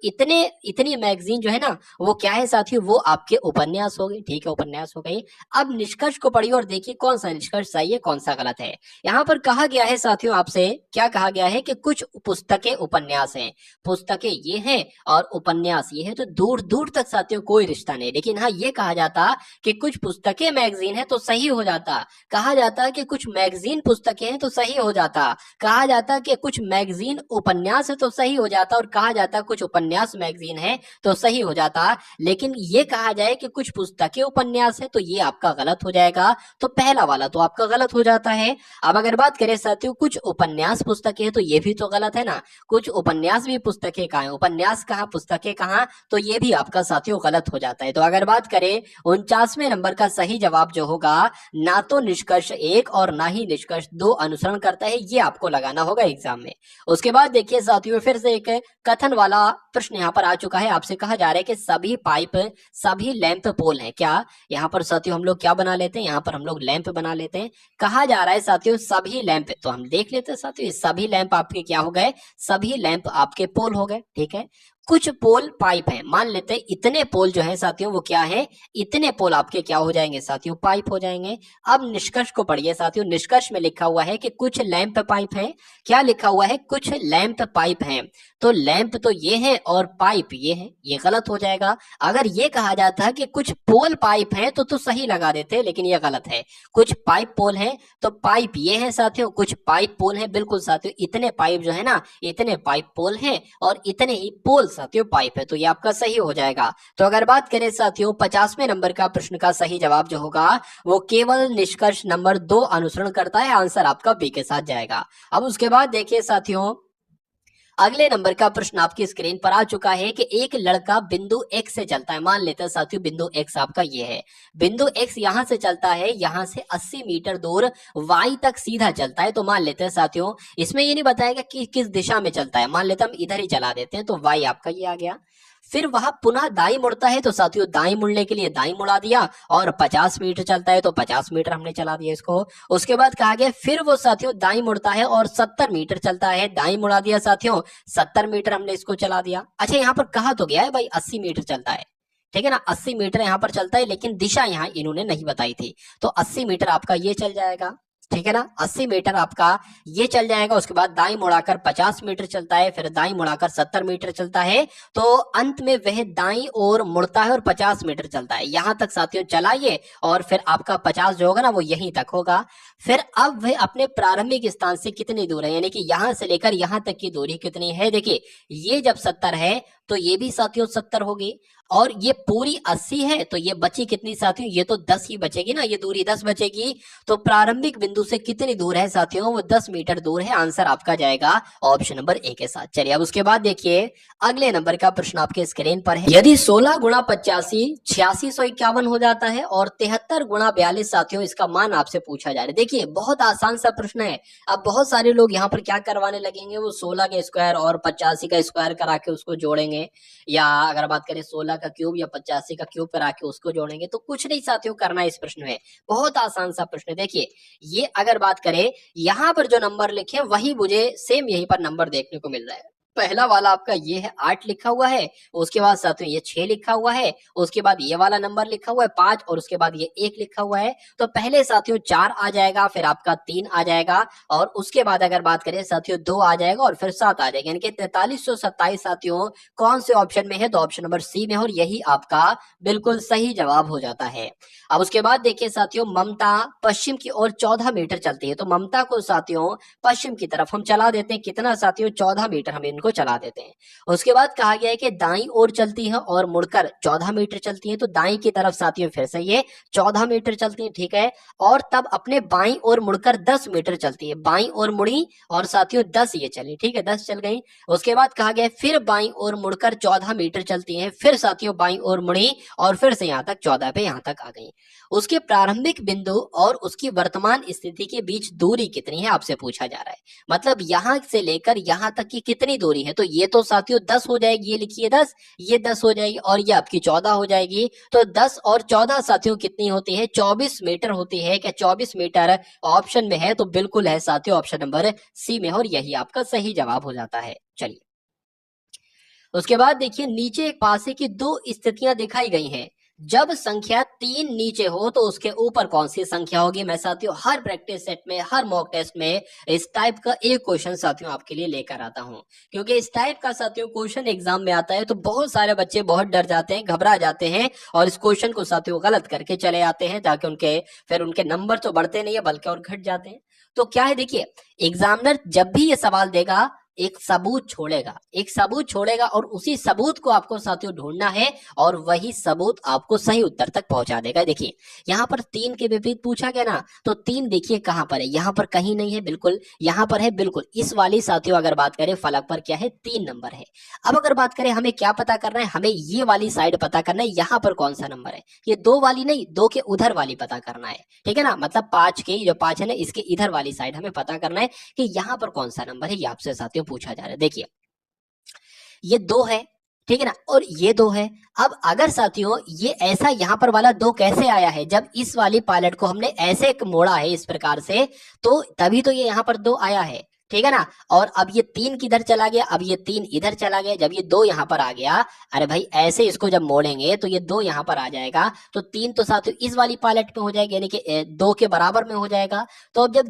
इतनी मैगजीन जो है ना वो क्या है साथियों? वो आपके उपन्यास हो गए। ठीक है, उपन्यास हो गई। अब निष्कर्ष को पढ़िए और देखिए कौन सा निष्कर्ष सही है कौन सा गलत है। यहाँ पर कहा गया है साथियों आपसे, क्या कहा गया है कि कुछ पुस्तकें उपन्यास हैं। पुस्तकें ये हैं और उपन्यास ये है, तो दूर दूर तक साथियों कोई रिश्ता नहीं। लेकिन हाँ ये कहा जाता कि कुछ पुस्तकें मैगजीन है तो सही हो जाता। कहा जाता कि कुछ मैगजीन पुस्तकें हैं तो सही हो जाता। कहा जाता कि कुछ मैगजीन उपन्यास है तो सही हो जाता और कहा जाता कुछ उपन्यास मैगजीन है तो सही हो जाता। लेकिन ये कहा जाए कि कुछ पुस्तकें उपन्यास है तो ये आपका गलत हो जाएगा। तो पहला वाला तो आपका गलत हो जाता है। अब अगर बात करें साथियों कुछ उपन्यास पुस्तकें हैं तो ये भी तो गलत है ना। कुछ उपन्यास भी पुस्तकें कहाँ है? उपन्यास कहाँ, पुस्तकें कहाँ? तो ये भी आपका साथियों गलत हो जाता है। तो अगर बात करें 49वें नंबर का सही जवाब जो होगा, ना तो निष्कर्ष 1 और ना ही निष्कर्ष 2 अनुसरण करता है, ये आपको लगाना होगा एग्जाम में। उसके बाद देखिए साथियों फिर से एक कथन वाला प्रश्न यहाँ पर आ चुका है। आपसे कहा जा रहा है कि सभी पाइप सभी लैंप पोल हैं। क्या यहाँ पर साथियों हम लोग क्या बना लेते हैं? यहाँ पर हम लोग लैंप बना लेते हैं। कहा जा रहा है साथियों सभी लैंप, तो हम देख लेते हैं साथियों सभी लैंप आपके क्या हो गए? सभी लैंप आपके पोल हो गए। ठीक है, कुछ पोल पाइप है, मान लेते हैं इतने पोल जो है साथियों वो क्या है? इतने पोल आपके क्या हो जाएंगे साथियों? पाइप हो जाएंगे। अब निष्कर्ष को पढ़िए साथियों, निष्कर्ष में लिखा हुआ है कि कुछ लैंप पाइप है। क्या लिखा हुआ है? कुछ लैंप पाइप हैं। तो लैंप तो ये है और पाइप ये है, ये गलत हो जाएगा। अगर ये कहा जाता है कि कुछ पोल पाइप हैं तो सही लगा देते, लेकिन ये गलत है। कुछ पाइप पोल हैं तो पाइप ये है साथियों, कुछ पाइप पोल हैं। बिल्कुल साथियों इतने पाइप जो है ना, इतने पाइप पोल हैं और इतने ही पोल साथियों पाइप है, तो ये आपका सही हो जाएगा। तो अगर बात करें साथियों 50वें नंबर का प्रश्न का सही जवाब जो होगा वो केवल निष्कर्ष नंबर 2 अनुसरण करता है। आंसर आपका बी के साथ जाएगा। अब उसके बाद देखिए साथियों अगले नंबर का प्रश्न आपकी स्क्रीन पर आ चुका है कि एक लड़का बिंदु एक्स से चलता है। मान लेते हैं साथियों बिंदु एक्स आपका ये है, बिंदु एक्स यहां से चलता है, यहां से 80 मीटर दूर वाई तक सीधा चलता है। तो मान लेते हैं साथियों इसमें ये नहीं बताएगा कि किस दिशा में चलता है, मान लेते हम इधर ही चला देते हैं, तो वाई आपका ये आ गया। फिर वह पुनः दाई मुड़ता है, तो साथियों दाई मुड़ने के लिए दाई मुड़ा दिया और 50 मीटर चलता है तो 50 मीटर हमने चला दिया इसको। उसके बाद कहा गया फिर वो साथियों दाई मुड़ता है और 70 मीटर चलता है, दाई मुड़ा दिया साथियों, 70 मीटर हमने इसको चला दिया। अच्छा यहाँ पर कहा तो गया है भाई 80 मीटर चलता है, ठीक है ना, 80 मीटर यहाँ पर चलता है, लेकिन दिशा यहाँ इन्होंने नहीं बताई थी। तो 80 मीटर आपका ये चल जाएगा, ठीक है ना, 80 मीटर आपका ये चल जाएगा। उसके बाद दाई मुड़ाकर 50 मीटर चलता है, फिर दाई मुड़ाकर 70 मीटर चलता है, तो अंत में वह दाई और मुड़ता है और 50 मीटर चलता है। यहां तक साथियों चलाइए और फिर आपका 50 जो होगा ना वो यहीं तक होगा। फिर अब वह अपने प्रारंभिक स्थान से कितनी दूर है, यानी कि यहां से लेकर यहां तक की दूरी कितनी है? देखिए ये जब 70 है तो ये भी साथियों 70 होगी। और ये पूरी 80 है तो ये बची कितनी साथियों, ये तो 10 ही बचेगी ना, ये दूरी 10 बचेगी। तो प्रारंभिक बिंदु से कितनी दूर है साथियों, वो 10 मीटर दूर है। आंसर आपका जाएगा ऑप्शन नंबर ए के साथ। चलिए अब उसके बाद देखिए अगले नंबर का प्रश्न आपके स्क्रीन पर है। यदि 16 गुणा 85 8651 हो जाता है और 73 गुणा 42 साथियों इसका मान आपसे पूछा जा रहा है। देखिए बहुत आसान सा प्रश्न है। अब बहुत सारे लोग यहाँ पर क्या करवाने लगेंगे, वो 16 का स्क्वायर और 85 का स्क्वायर करा के उसको जोड़ेंगे, या अगर बात करें 16 का क्यूब या 85 का क्यूब करा के उसको जोड़ेंगे। तो कुछ नहीं साथियों करना इस प्रश्न में, बहुत आसान सा प्रश्न है। देखिए ये अगर बात करें यहाँ पर जो नंबर लिखे वही मुझे सेम यहीं पर नंबर देखने को मिल रहा है। पहला वाला आपका ये है 8 लिखा हुआ है, उसके बाद साथियों ये 6 लिखा हुआ है, उसके बाद ये वाला नंबर लिखा हुआ है 5 और उसके बाद ये 1 लिखा हुआ है। तो पहले साथियों 4 आ जाएगा, फिर आपका 3 आ जाएगा और उसके बाद अगर बात करें साथियों 2 आ जाएगा और फिर 7 आ जाएगा। यानी कि 4327 साथियों कौन से ऑप्शन में है, तो ऑप्शन नंबर सी में, और यही आपका बिल्कुल सही जवाब हो जाता है। अब उसके बाद देखिए साथियों ममता पश्चिम की ओर 14 मीटर चलती है, तो ममता को साथियों पश्चिम की तरफ हम चला देते हैं। कितना साथियों, 14 मीटर हम इनको चला देते हैं। उसके बाद कहा गया है कि दाईं ओर चलती है और मुड़कर 14 मीटर चलती है, तो दाईं की तरफ साथियों फिर से ये 14 मीटर चलती है, ठीक है। और तब अपने बाईं ओर मुड़कर 10 मीटर चलती है, बाईं ओर मुड़ी और साथियों 10 ये चली, ठीक है, 10 चल गई। उसके बाद कहा गया फिर बाईं ओर मुड़कर 14 मीटर चलती है, फिर साथियों बाईं ओर मुड़ी और फिर से यहाँ तक 14 पे यहाँ तक आ गई। उसके प्रारंभिक बिंदु और उसकी वर्तमान स्थिति के बीच दूरी कितनी है आपसे पूछा जा रहा है। मतलब यहां से लेकर यहां तक की कितनी दूरी है, तो ये तो साथियों 10 हो जाएगी, ये लिखिए 10, ये 10 हो जाएगी और ये आपकी 14 हो जाएगी। तो 10 और 14 साथियों कितनी होती है, 24 मीटर होती है। क्या 24 मीटर ऑप्शन में है, तो बिल्कुल है साथियों ऑप्शन नंबर सी में, और यही आपका सही जवाब हो जाता है। चलिए उसके बाद देखिए नीचे एक पासे की दो स्थितियां दिखाई गई हैं। जब संख्या 3 नीचे हो तो उसके ऊपर कौन सी संख्या होगी। मैं साथियों हर प्रैक्टिस सेट में, हर मॉक टेस्ट में इस टाइप का एक क्वेश्चन साथियों आपके लिए लेकर आता हूं, क्योंकि इस टाइप का साथियों क्वेश्चन एग्जाम में आता है तो बहुत सारे बच्चे बहुत डर जाते हैं, घबरा जाते हैं और इस क्वेश्चन को साथियों गलत करके चले आते हैं, ताकि उनके नंबर तो बढ़ते नहीं है बल्कि और घट जाते हैं। तो क्या है देखिए, एग्जामिनर जब भी ये सवाल देगा एक सबूत छोड़ेगा, एक सबूत छोड़ेगा और उसी सबूत को आपको साथियों ढूंढना है और वही सबूत आपको सही उत्तर तक पहुंचा देगा। देखिए यहाँ पर 3 के विपरीत पूछा गया ना, तो 3 देखिए कहां पर है, यहाँ पर कहीं नहीं है, बिल्कुल यहाँ पर है, बिल्कुल इस वाली साथियों अगर बात करें फलक पर क्या है 3 नंबर है। अब अगर बात करें हमें क्या पता करना है, हमें ये वाली साइड पता करना है, यहाँ पर कौन सा नंबर है, ये 2 वाली नहीं, 2 के उधर वाली पता करना है, ठीक है ना। मतलब 5 के जो 5 है ना इसके इधर वाली साइड हमें पता करना है कि यहाँ पर कौन सा नंबर है, ये आपसे साथियों पूछा जा रहा है। देखिए ये 2 है, ठीक है ना, और ये 2 है। अब अगर साथियों ये ऐसा यहाँ पर वाला 2 कैसे आया है, जब इस वाली पायलट को हमने ऐसे मोड़ा है इस प्रकार से, तो तभी तो ये यहाँ पर 2 आया है, ठीक है ना। और अब ये 3 किधर चला गया, अब ये 3 इधर चला गया, जब ये 2 यहाँ पर आ गया, अरे भाई ऐसे इसको जब मोड़ेंगे तो ये 2 यहाँ पर आ जाएगा, तो 3 तो साथियों इस वाली पायलट में हो जाएगी, यानी कि 2 के बराबर में हो जाएगा। तो अब जब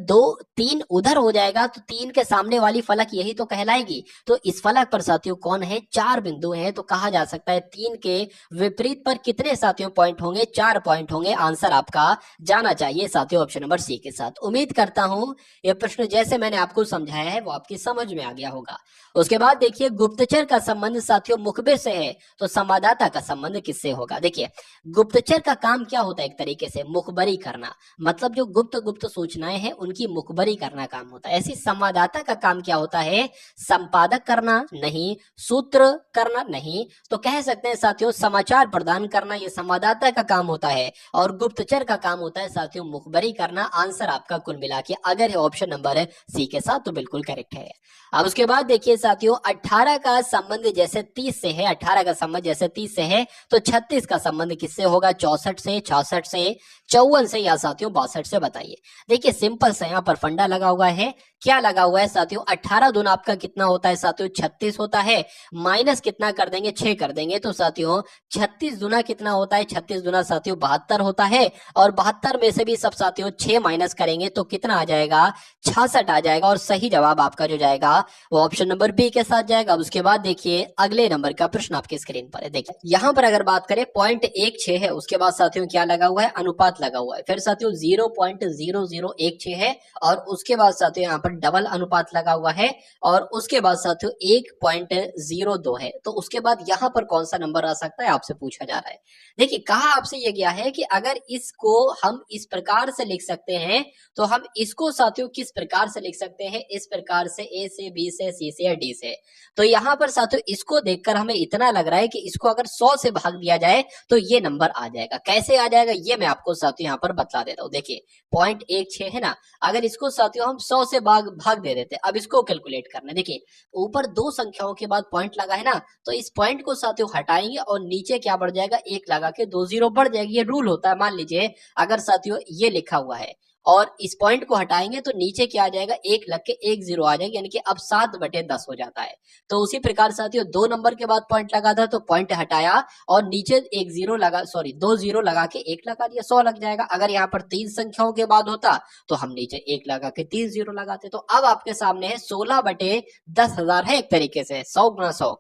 3 उधर हो जाएगा तो 3 के सामने वाली फलक यही तो कहलाएगी। तो इस फलक पर साथियों कौन है, 4 बिंदु हैं, तो कहा जा सकता है 3 के विपरीत पर कितने साथियों पॉइंट होंगे, 4 पॉइंट होंगे। आंसर आपका जाना चाहिए साथियों ऑप्शन नंबर सी के साथ। उम्मीद करता हूं यह प्रश्न जैसे मैंने आपको समझाया है वो आपकी समझ में आ गया होगा। उसके बाद देखिए गुप्तचर का संबंध साथियों मुखबिर से है, तो संवाददाता का संबंध किससे होगा। देखिए गुप्तचर का काम क्या होता है, एक तरीके से मुखबरी करना, मतलब जो गुप्त सूचनाएं हैं उनकी मुखबरी करना काम होता है। ऐसी संवाददाता का काम क्या होता है, संपादक करना नहीं, सूत्र करना नहीं, तो कह सकते हैं साथियों समाचार प्रदान करना, ये संवाददाता का काम होता है। और गुप्तचर का काम होता है साथियों मुखबरी करना। आंसर आपका कुल मिला के अगर है ऑप्शन नंबर सी के साथ तो बिल्कुल करेक्ट है। अब उसके बाद देखिए साथियों 18 का संबंध जैसे 30 से है, 18 का संबंध जैसे 30 से है, तो 36 का संबंध किससे होगा, 64 से, 66 से, 54 से या साथियों 62 से, बताइए। देखिए सिंपल से यहाँ पर फंडा लगा हुआ है, क्या लगा हुआ है साथियों, 18 दूना आपका कितना होता है साथियों 36 होता है, माइनस कितना कर देंगे 6 कर देंगे, तो साथियों 36 दूना कितना होता है, 36 दूना साथियों 72 होता है। और 72 में से भी सब साथियों 6 माइनस करेंगे तो कितना आ जाएगा, 66 आ जाएगा। और सही जवाब आपका जो जाएगा वो ऑप्शन नंबर बी के साथ जाएगा। अब उसके बाद देखिए अगले नंबर का प्रश्न आपके स्क्रीन पर है। देखिए यहाँ पर अगर बात करें 0.16 है, उसके बाद साथियों क्या लगा हुआ है, अनुपात लगा हुआ है। फिर साथियों 0.0016 है और उसके बाद साथियों यहाँ पर डबल अनुपात लगा हुआ है और उसके बाद साथियों 1.02 है। तो उसके बाद यहाँ पर कौन सा नंबर आ सकता है आपसे पूछा जा रहा है। देखिए कहा आपसे ये गया है कि अगर इसको हम इस प्रकार से लिख सकते हैं तो हम इसको साथियों किस प्रकार से लिख सकते हैं, इस प्रकार से ए से बी से सी से या डी से। तो यहाँ पर साथियों इसको देखकर हमें इतना लग रहा है कि इसको अगर 100 से भाग दिया जाए तो ये नंबर आ जाएगा। कैसे आ जाएगा ये मैं आपको साथियों यहाँ पर बता देता हूँ। देखिए 0.16 है ना, अगर इसको साथियों हम 100 से भाग दे देते, अब इसको कैलकुलेट करना। देखिए ऊपर दो संख्याओं के बाद पॉइंट लगा है ना, तो इस पॉइंट को साथियों हटाएंगे और नीचे क्या बढ़ जाएगा, एक लगा के 2 जीरो बढ़ जाएगी। ये रूल होता है। मान लीजिए अगर साथियों ये लिखा हुआ है और इस पॉइंट को हटाएंगे तो नीचे क्या आ जाएगा, एक लग के एक जीरो आ जाएगा, यानी कि अब 7/10 हो जाता है। तो उसी प्रकार साथियों 2 नंबर के बाद पॉइंट लगा था तो पॉइंट हटाया और नीचे एक जीरो लगा, सॉरी 2 जीरो लगा के एक लगा दिया, 100 लग जाएगा। अगर यहाँ पर 3 संख्याओं के बाद होता तो हम नीचे एक लगा के 3 जीरो लगाते। तो अब आपके सामने है 16/10,000 है एक तरीके से, 100 गुना 100।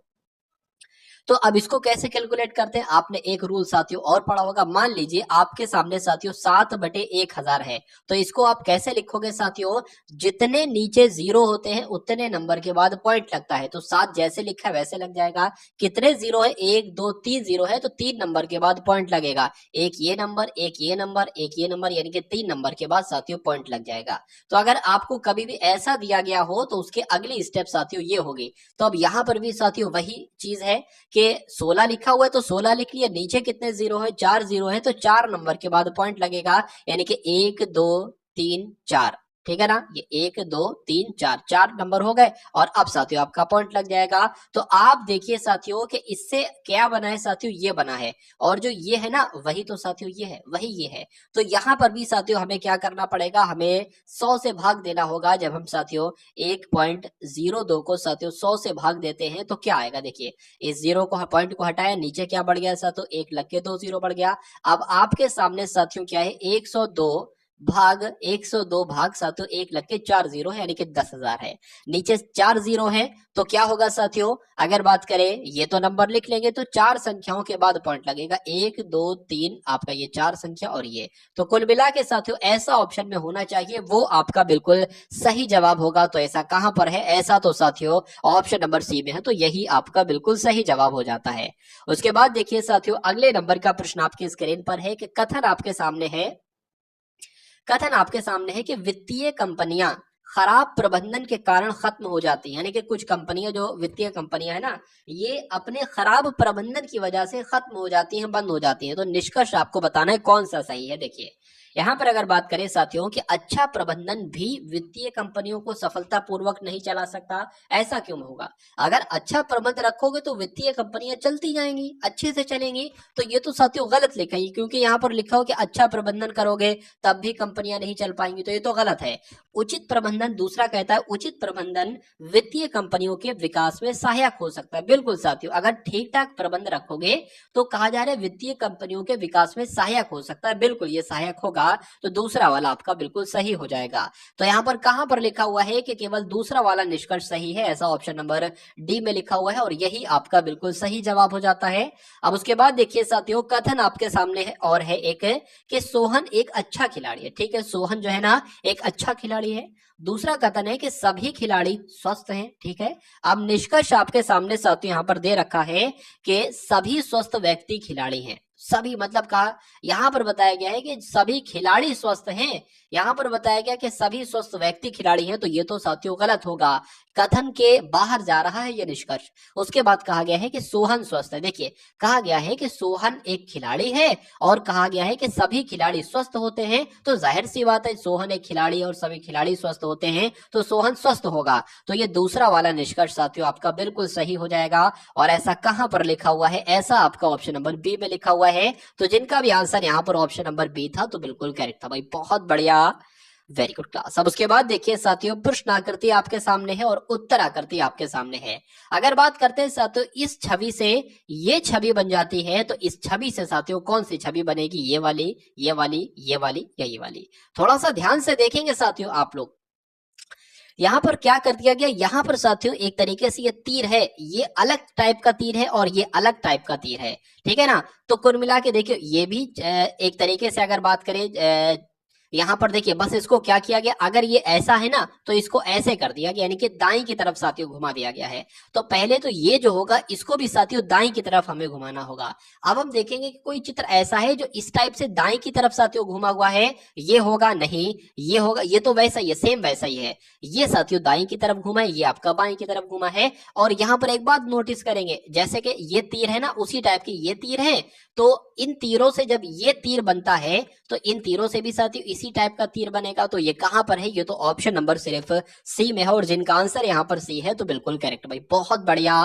तो अब इसको कैसे कैलकुलेट करते हैं, आपने एक रूल साथियों और पढ़ा होगा। मान लीजिए आपके सामने साथियों 7/1000 है, तो इसको आप कैसे लिखोगे साथियों, जितने नीचे जीरो होते हैं उतने नंबर के बाद पॉइंट लगता है। तो 7 जैसे लिखा है वैसे लग जाएगा। कितने जीरो है, 1 2 3 जीरो है तो 3 नंबर के बाद पॉइंट लगेगा। एक ये नंबर, एक ये नंबर, एक ये नंबर, यानी कि 3 नंबर के बाद साथियों पॉइंट लग जाएगा। तो अगर आपको कभी भी ऐसा दिया गया हो तो उसके अगली स्टेप साथियों ये होगी। तो अब यहाँ पर भी साथियों वही चीज है कि 16 लिखा हुआ है तो 16 लिख लिया, नीचे कितने जीरो है, 4 जीरो है तो 4 नंबर के बाद पॉइंट लगेगा, यानी कि 1 2 3 4। ठीक है ना, ये 1 2 3 4 4 नंबर हो गए और अब साथियों आपका पॉइंट लग जाएगा। तो आप देखिए साथियों कि इससे क्या बना है साथियों, ये बना है और जो ये है ना वही तो साथियों ये है, वही ये है। तो यहाँ पर भी साथियों हमें क्या करना पड़ेगा, हमें 100 से भाग देना होगा। जब हम साथियों 1.02 को साथियों 100 से भाग देते हैं तो क्या आएगा, देखिए इस जीरो को पॉइंट को हटाया, नीचे क्या बढ़ गया साथियों, एक लग के 2 जीरो बढ़ गया। अब आपके सामने साथियों क्या है, 102 भाग साथियों एक लग के 4 जीरो है, यानी कि 10,000 है। नीचे 4 जीरो है तो क्या होगा साथियों, अगर बात करें ये तो नंबर लिख लेंगे तो 4 संख्याओं के बाद पॉइंट लगेगा, 1 2 3 आपका ये 4 संख्या और ये। तो कुल मिला के साथियों ऐसा ऑप्शन में होना चाहिए, वो आपका बिल्कुल सही जवाब होगा। तो ऐसा कहां पर है, ऐसा तो साथियों ऑप्शन नंबर सी में है, तो यही आपका बिल्कुल सही जवाब हो जाता है। उसके बाद देखिए साथियों अगले नंबर का प्रश्न आपके स्क्रीन पर है कि कथन आपके सामने है कि वित्तीय कंपनियां खराब प्रबंधन के कारण खत्म हो जाती हैं, यानी कि कुछ कंपनियां, जो वित्तीय कंपनियां है ना, ये अपने खराब प्रबंधन की वजह से खत्म हो जाती हैं, बंद हो जाती हैं। तो निष्कर्ष आपको बताना है कौन सा सही है। देखिए यहाँ पर अगर बात करें साथियों कि अच्छा प्रबंधन भी वित्तीय कंपनियों को सफलतापूर्वक नहीं चला सकता, ऐसा क्यों होगा। अगर अच्छा प्रबंध रखोगे तो वित्तीय कंपनियां चलती जाएंगी, अच्छे से चलेंगी। तो ये तो साथियों गलत लिखा है, क्योंकि यहाँ पर लिखा हो कि अच्छा प्रबंधन करोगे तब भी कंपनियां नहीं चल पाएंगी, तो ये तो गलत है। उचित प्रबंधन, दूसरा कहता है उचित प्रबंधन वित्तीय कंपनियों के विकास में सहायक हो सकता है। बिल्कुल साथियों, अगर ठीक ठाक प्रबंध रखोगे तो कहा जा रहा है वित्तीय कंपनियों के विकास में सहायक हो सकता है, बिल्कुल ये सहायक होगा। तो दूसरा वाला आपका बिल्कुल सही हो जाएगा। तो यहाँ पर कहां पर लिखा हुआ है कि केवल दूसरा वाला निष्कर्ष सही है, ऐसा ऑप्शन नंबर डी में लिखा हुआ है और यही आपका बिल्कुल सही जवाब हो जाता है। अब उसके बाद देखिए साथियों कथन आपके सामने है और है एक कि सोहन एक अच्छा खिलाड़ी है। ठीक है, सोहन जो है ना एक अच्छा खिलाड़ी है। दूसरा कथन है कि सभी खिलाड़ी स्वस्थ हैं। ठीक है, अब निष्कर्ष आपके सामने साथियों यहाँ पर दे रखा है कि सभी स्वस्थ व्यक्ति खिलाड़ी हैं। सभी मतलब कहा, यहां पर बताया गया है कि सभी खिलाड़ी स्वस्थ हैं, यहां पर बताया गया कि सभी स्वस्थ व्यक्ति खिलाड़ी हैं, तो ये तो साथियों गलत होगा, कथन के बाहर जा रहा है ये निष्कर्ष। उसके बाद कहा गया है कि सोहन स्वस्थ है। देखिए कहा गया है कि सोहन एक खिलाड़ी है और कहा गया है कि सभी खिलाड़ी स्वस्थ होते हैं, तो जाहिर सी बात है सोहन एक खिलाड़ी और सभी खिलाड़ी स्वस्थ होते हैं तो सोहन स्वस्थ होगा। तो ये दूसरा वाला निष्कर्ष साथियों आपका बिल्कुल सही हो जाएगा। और ऐसा कहां पर लिखा हुआ है, ऐसा आपका ऑप्शन नंबर बी में लिखा हुआ है। तो जिनका भी आंसर यहाँ पर ऑप्शन नंबर बी था तो बिल्कुल करेक्ट था भाई, बहुत बढ़िया, वेरी गुड क्लास। अब उसके बाद देखिए साथियों प्रश्न आकृति आपके सामने है और उत्तर आकृति आपके सामने है। अगर बात करते हैं साथियों इस छवि से ये छवि बन जाती है, तो इस छवि से साथियों कौन सी छवि बनेगी, ये वाली, ये वाली, ये वाली या ये वाली। थोड़ा सा ध्यान से देखेंगे साथियों आप लोग, यहाँ पर क्या कर दिया गया, यहाँ पर साथियों एक तरीके से ये तीर है, ये अलग टाइप का तीर है और ये अलग टाइप का तीर है, ठीक है ना। तो कुल मिला के देखिए ये भी एक तरीके से अगर बात करें, यहाँ पर देखिए बस इसको क्या किया गया, अगर ये ऐसा है ना तो इसको ऐसे कर दिया गया, यानी कि दाईं की तरफ साथियों घुमा दिया गया है। तो पहले तो ये जो होगा इसको भी साथियों दाईं की तरफ हमें घुमाना होगा। अब हम देखेंगे कि कोई चित्र ऐसा है जो इस टाइप से दाईं की तरफ साथियों घुमा हुआ है, ये होगा नहीं, ये होगा, ये तो वैसा ही है, सेम वैसा ही है। ये साथियों दाईं की तरफ घुमा है, ये आपका बाईं की तरफ घुमा है। और यहाँ पर एक बात नोटिस करेंगे, जैसे कि ये तीर है ना, उसी टाइप की ये तीर है, तो इन तीरों से जब ये तीर बनता है तो इन तीरों से भी साथियों इसी टाइप का तीर बनेगा। तो ये कहां पर है, ये तो ऑप्शन नंबर सिर्फ सी में है, और जिनका आंसर यहाँ पर सी है तो बिल्कुल करेक्ट भाई, बहुत बढ़िया,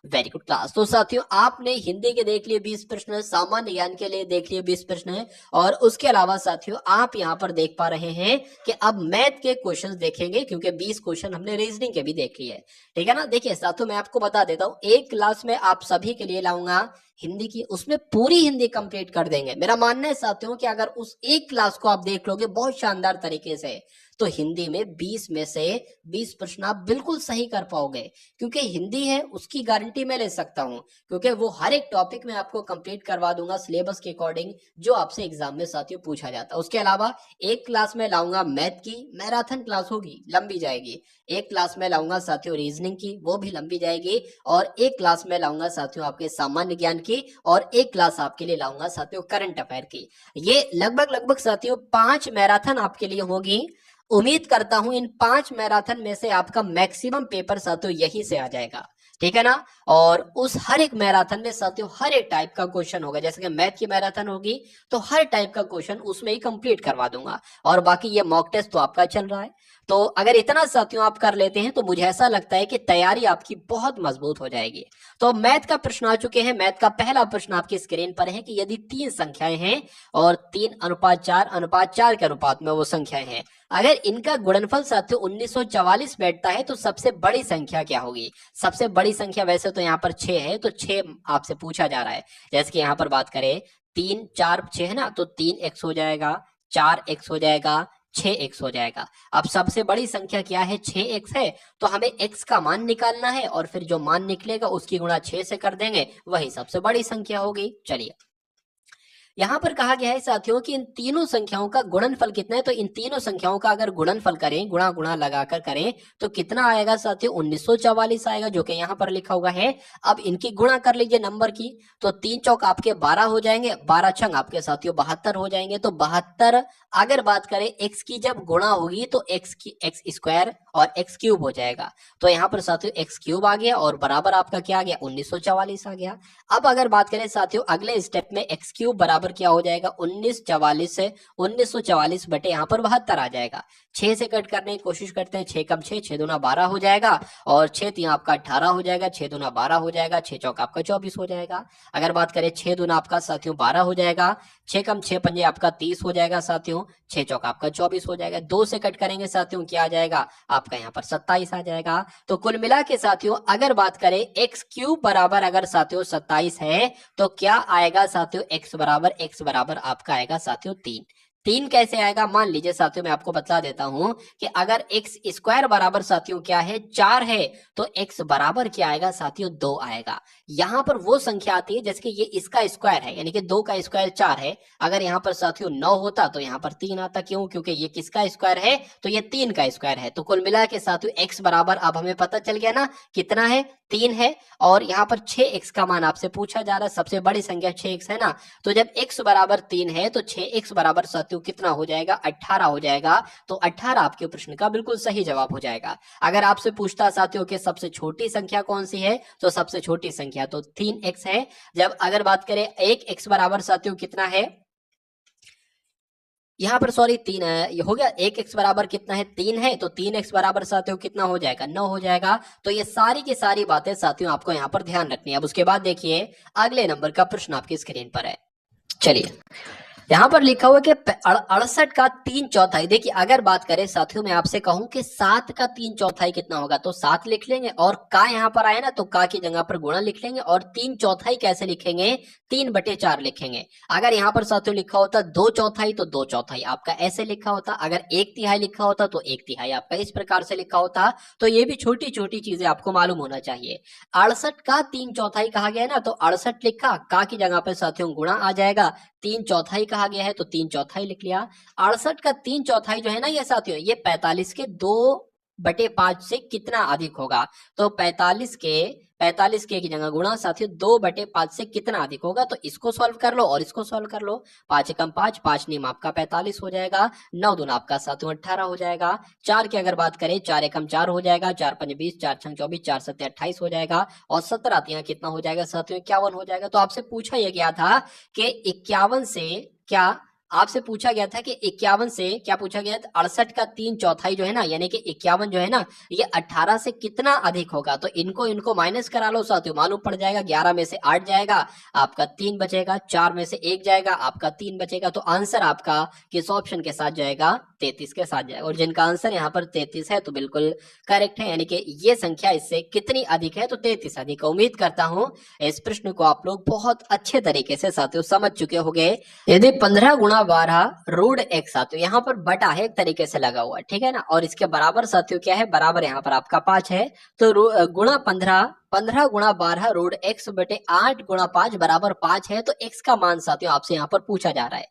वेरी गुड क्लास। तो साथियों आपने हिंदी के देख लिए 20 प्रश्न, सामान्य ज्ञान के लिए देख लिए 20 प्रश्न, और उसके अलावा साथियों आप यहाँ पर देख पा रहे हैं कि अब मैथ के क्वेश्चंस देखेंगे, क्योंकि 20 क्वेश्चन हमने रीजनिंग के भी देख लिए, ठीक है ना। देखिए साथियों मैं आपको बता देता हूँ, एक क्लास में आप सभी के लिए लाऊंगा हिंदी की, उसमें पूरी हिंदी कंप्लीट कर देंगे। मेरा मानना है साथियों कि अगर उस एक क्लास को आप देख लोगे बहुत शानदार तरीके से, तो हिंदी में 20 में से 20 प्रश्न आप बिल्कुल सही कर पाओगे, क्योंकि हिंदी है उसकी गारंटी मैं ले सकता हूं, क्योंकि वो हर एक टॉपिक में आपको कंप्लीट करवा दूंगा सिलेबस के अकॉर्डिंग, जो आपसे एग्जाम में साथियों पूछा जाता है। उसके अलावा एक क्लास में लाऊंगा मैथ की, मैराथन क्लास होगी, लंबी जाएगी। एक क्लास में लाऊंगा साथियों रीजनिंग की, वो भी लंबी जाएगी। और एक क्लास में लाऊंगा साथियों आपके सामान्य ज्ञान की, और एक क्लास आपके लिए लाऊंगा साथियों करंट अफेयर की। ये लगभग साथियों 5 मैराथन आपके लिए होगी। उम्मीद करता हूं इन 5 मैराथन में से आपका मैक्सिमम पेपर साथियों यहीं से आ जाएगा, ठीक है ना। और उस हर एक मैराथन में साथियों हर एक टाइप का क्वेश्चन होगा, जैसे कि मैथ की मैराथन होगी तो हर टाइप का क्वेश्चन उसमें ही कंप्लीट करवा दूंगा। और बाकी ये मॉक टेस्ट तो आपका चल रहा है, तो अगर इतना साथियों आप कर लेते हैं तो मुझे ऐसा लगता है कि तैयारी आपकी बहुत मजबूत हो जाएगी। तो मैथ का प्रश्न आ चुके हैं। मैथ का पहला प्रश्न आपकी स्क्रीन पर है कि यदि 3 संख्याएं हैं और 3:4 के अनुपात में वो संख्याएं हैं, अगर इनका गुणनफल साथियों 1944 बैठता है तो सबसे बड़ी संख्या क्या होगी। सबसे बड़ी संख्या वैसे तो यहाँ पर 6 है, तो 6 आपसे पूछा जा रहा है। जैसे कि यहाँ पर बात करें 3 4 6 है ना, तो 3x हो जाएगा, 4x हो जाएगा, 6x हो जाएगा। अब सबसे बड़ी संख्या क्या है, 6x है, तो हमें x का मान निकालना है, और फिर जो मान निकलेगा उसकी गुणा 6 से कर देंगे, वही सबसे बड़ी संख्या होगी। चलिए यहाँ पर कहा गया है साथियों कि इन तीनों संख्याओं का गुणनफल कितना है, तो इन तीनों संख्याओं का अगर गुणनफल करें, गुणा गुणा लगाकर करें, तो कितना आएगा साथियों, 1944 आएगा, जो कि यहाँ पर लिखा हुआ है। अब इनकी गुणा कर लीजिए नंबर की, तो 3 चौक आपके 12 हो जाएंगे, 12 छंग आपके साथियों 72 हो जाएंगे। तो 72 अगर बात करें x की जब गुणा होगी तो x स्क्वायर और x क्यूब हो जाएगा। तो यहाँ पर साथियों x क्यूब आ गया और बराबर आपका क्या आ गया, 1944 आ गया। अब अगर बात करें साथियों अगले स्टेप में x क्यूब बराबर क्या हो जाएगा, 1944 से 1944 बटे यहाँ पर 72 आ जाएगा। 6 से कट करने की कोशिश करते हैं, 6 कम 6, 6 दूना 12 हो जाएगा, और 6 3 आपका 18 हो जाएगा, 6 दूना 12 हो जाएगा, 6 चौक आपका 24 हो जाएगा। अगर बात करें 6 दूना आपका साथियों 12 हो जाएगा, 6 कम 6 पंजे आपका 30 हो जाएगा साथियों, 6 चौक आपका 24 हो जाएगा। 2 से कट करेंगे साथियों क्या आ जाएगा, आपका यहाँ पर 27 आ जाएगा। तो कुल मिला के साथियों अगर बात करें x क्यूब बराबर अगर साथियों 27 है, तो क्या आएगा साथियों, x बराबर आपका आएगा साथियों 3। 3 कैसे आएगा, मान लीजिए साथियों मैं आपको बता देता हूं कि अगर x स्क्वायर बराबर साथियों क्या है, 4 है, तो x बराबर क्या आएगा साथियों, 2 आएगा। यहां पर वो संख्या आती है जैसे कि ये इसका स्क्वायर है, यानी कि 2 का स्क्वायर 4 है। अगर यहाँ पर साथियों 9 होता तो यहाँ पर 3 आता, क्यों, क्योंकि ये किसका स्क्वायर है, तो ये 3 का स्क्वायर है। तो कुल मिला के साथियों x बराबर अब हमें पता चल गया ना कितना है, 3 है। और यहाँ पर 6x का मान आपसे पूछा जा रहा है, सबसे बड़ी संख्या 6x है ना, तो जब x बराबर 3 है तो 6x बराबर साथियों कितना हो जाएगा, 18 हो जाएगा। तो 18 आपके प्रश्न का बिल्कुल सही जवाब हो जाएगा। अगर आपसे पूछता साथियों कि सबसे छोटी संख्या कौन सी है, तो सबसे छोटी संख्या तो 3x है। जब अगर बात करें 1x बराबर साथियों कितना है, यहाँ पर सॉरी 3 ये हो गया, 1x बराबर कितना है, 3 है, तो 3x बराबर साथियों कितना हो जाएगा, 9 हो जाएगा। तो ये सारी की सारी बातें साथियों आपको यहाँ पर ध्यान रखनी है। अब उसके बाद देखिए अगले नंबर का प्रश्न आपकी स्क्रीन पर है। चलिए यहाँ पर लिखा हुआ है कि 68 का 3/4। देखिए अगर बात करें साथियों, मैं आपसे कहूं कि 7 का 3/4 कितना होगा, तो 7 लिख लेंगे, और का यहाँ पर आया ना तो का की जगह पर गुणा लिख लेंगे, और 3/4 कैसे लिखेंगे, 3/4 लिखेंगे। अगर यहाँ पर साथियों लिखा होता 2/4 तो 2/4 आपका ऐसे लिखा होता, अगर 1/3 लिखा होता तो 1/3 आपका इस प्रकार से लिखा होता। तो ये भी छोटी छोटी चीजें आपको मालूम होना चाहिए। 68 का 3/4 कहा गया है ना, तो 68 लिखा, का की जगह पर साथियों गुणा आ जाएगा, 3/4 कहा गया है तो 3/4 लिख लिया। 68 का 3/4 जो है ना ये साथियों, ये 45 के 2/5 से कितना अधिक होगा, तो 45 के की जगह गुणा साथियों 2/5 से कितना अधिक होगा, तो इसको सॉल्व कर लो और इसको सॉल्व कर लो। 5 एकम 5, 5 नीम आपका 45 हो जाएगा, 9 दूना आपका साथियों 18 हो जाएगा। 4 की अगर बात करें, 4 एकम 4 हो जाएगा, 4 पंज 20, 4 छंग 24, 4 सत्ते 28 हो जाएगा, और 17 यहाँ कितना हो जाएगा साथियों, 51 हो जाएगा। तो आपसे पूछा यह गया था कि 51 से क्या, आपसे पूछा गया था कि 51 से क्या पूछा गया था, 68 का 3/4 जो है ना, यानी कि 51 जो है ना, ये 18 से कितना अधिक होगा, तो इनको माइनस करा लो साथियों, मालूम पड़ जाएगा। 11 में से 8 जाएगा, आपका 3 बचेगा, 4 में से 1 जाएगा, आपका 3 बचेगा। तो आंसर आपका किस ऑप्शन के साथ जाएगा, 33 के साथ जाएगा। और जिनका आंसर यहाँ पर 33 है तो बिल्कुल करेक्ट है, यानी कि ये संख्या इससे कितनी अधिक है, तो 33 अधिक। उम्मीद करता हूँ इस प्रश्न को आप लोग बहुत अच्छे तरीके से साथियों समझ चुके होंगे। यदि 15 गुणा 12 रूट x साथियों, यहाँ पर बटा है एक तरीके से लगा हुआ, ठीक है ना, और इसके बराबर साथियों क्या है, बराबर यहाँ पर आपका 5 है, तो गुणा 15 गुणा 12 रूट x बटे 8 गुणा 5 बराबर 5 है। तो x का मान साथियों आपसे यहाँ पर पूछा जा रहा है।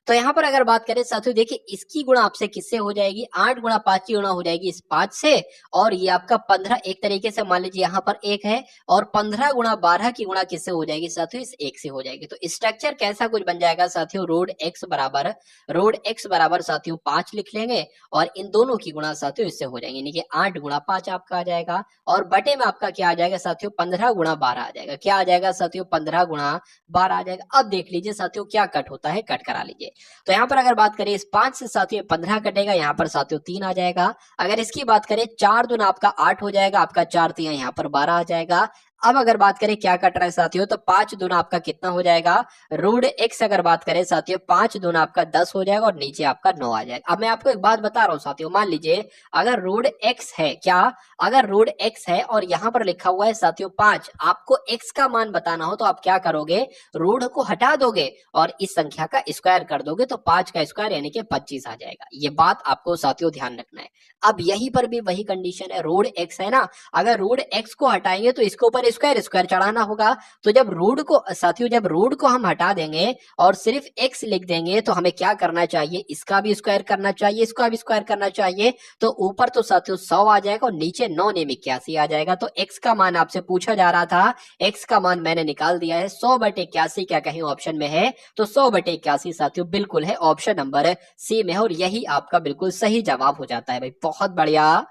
तो यहाँ पर अगर बात करें साथियों, देखिए इसकी गुणा आपसे किससे हो जाएगी, 8 गुणा 5 की गुणा हो जाएगी इस 5 से, और ये आपका 15 एक तरीके से मान लीजिए यहाँ पर 1 है, और 15 गुणा 12 की गुणा किससे हो जाएगी साथियों, इस 1 से हो जाएगी। तो स्ट्रक्चर कैसा कुछ बन जाएगा साथियों, रोड x बराबर साथियों 5 लिख लेंगे, और इन दोनों की गुणा साथियों इससे हो जाएंगे, यानी कि 8 गुणा 5 आपका आ जाएगा, और बटे में आपका क्या आ जाएगा साथियों, 15 गुणा 12 आ जाएगा। क्या आ जाएगा साथियों, 15 गुणा 12 आ जाएगा। अब देख लीजिए साथियों क्या कट होता है, कट करा लीजिए। तो यहाँ पर अगर बात करें इस 5 से साथियों 15 कटेगा, यहाँ पर साथियों 3 आ जाएगा। अगर इसकी बात करें 4 दूना आपका 8 हो जाएगा, आपका 4 3 यहाँ पर 12 आ जाएगा। अब अगर बात करें क्या कट रहा है साथियों, तो 5 दूना आपका कितना हो जाएगा, रूट x अगर बात करें साथियों 5 दूना आपका 10 हो जाएगा, और नीचे आपका 9 आ जाएगा। अब मैं आपको एक बात बता रहा हूँ साथियों, मान लीजिए अगर रूट x है, क्या, अगर रूट x है और यहाँ पर लिखा हुआ है साथियों 5, आपको x का मान बताना हो तो आप क्या करोगे, रूट को हटा दोगे और इस संख्या का स्क्वायर कर दोगे, तो 5 का स्क्वायर यानी कि 25 आ जाएगा। ये बात आपको साथियों ध्यान रखना है। अब यहीं पर भी वही कंडीशन है, रूट x है ना, अगर रूट x को हटाएंगे तो इसके ऊपर स्क्वायर चढ़ाना होगा। तो जब रूट को साथियों, जब रूट को हम हटा देंगे और सिर्फ x लिख देंगे, तो हमें क्या करना चाहिए, इसका भी स्क्वायर करना चाहिए, इसका भी स्क्वायर करना चाहिए। तो ऊपर तो साथियों 100 आ जाएगा और नीचे 9 ने 81 आ जाएगा। तो x का मान आपसे पूछा जा रहा था, x का मान मैंने निकाल दिया है, 100/81 क्या कहीं ऑप्शन में है, तो 100/81 साथियों बिल्कुल है, ऑप्शन नंबर सी में है, और यही आपका बिल्कुल सही जवाब हो जाता है भाई। बहुत बढ़िया,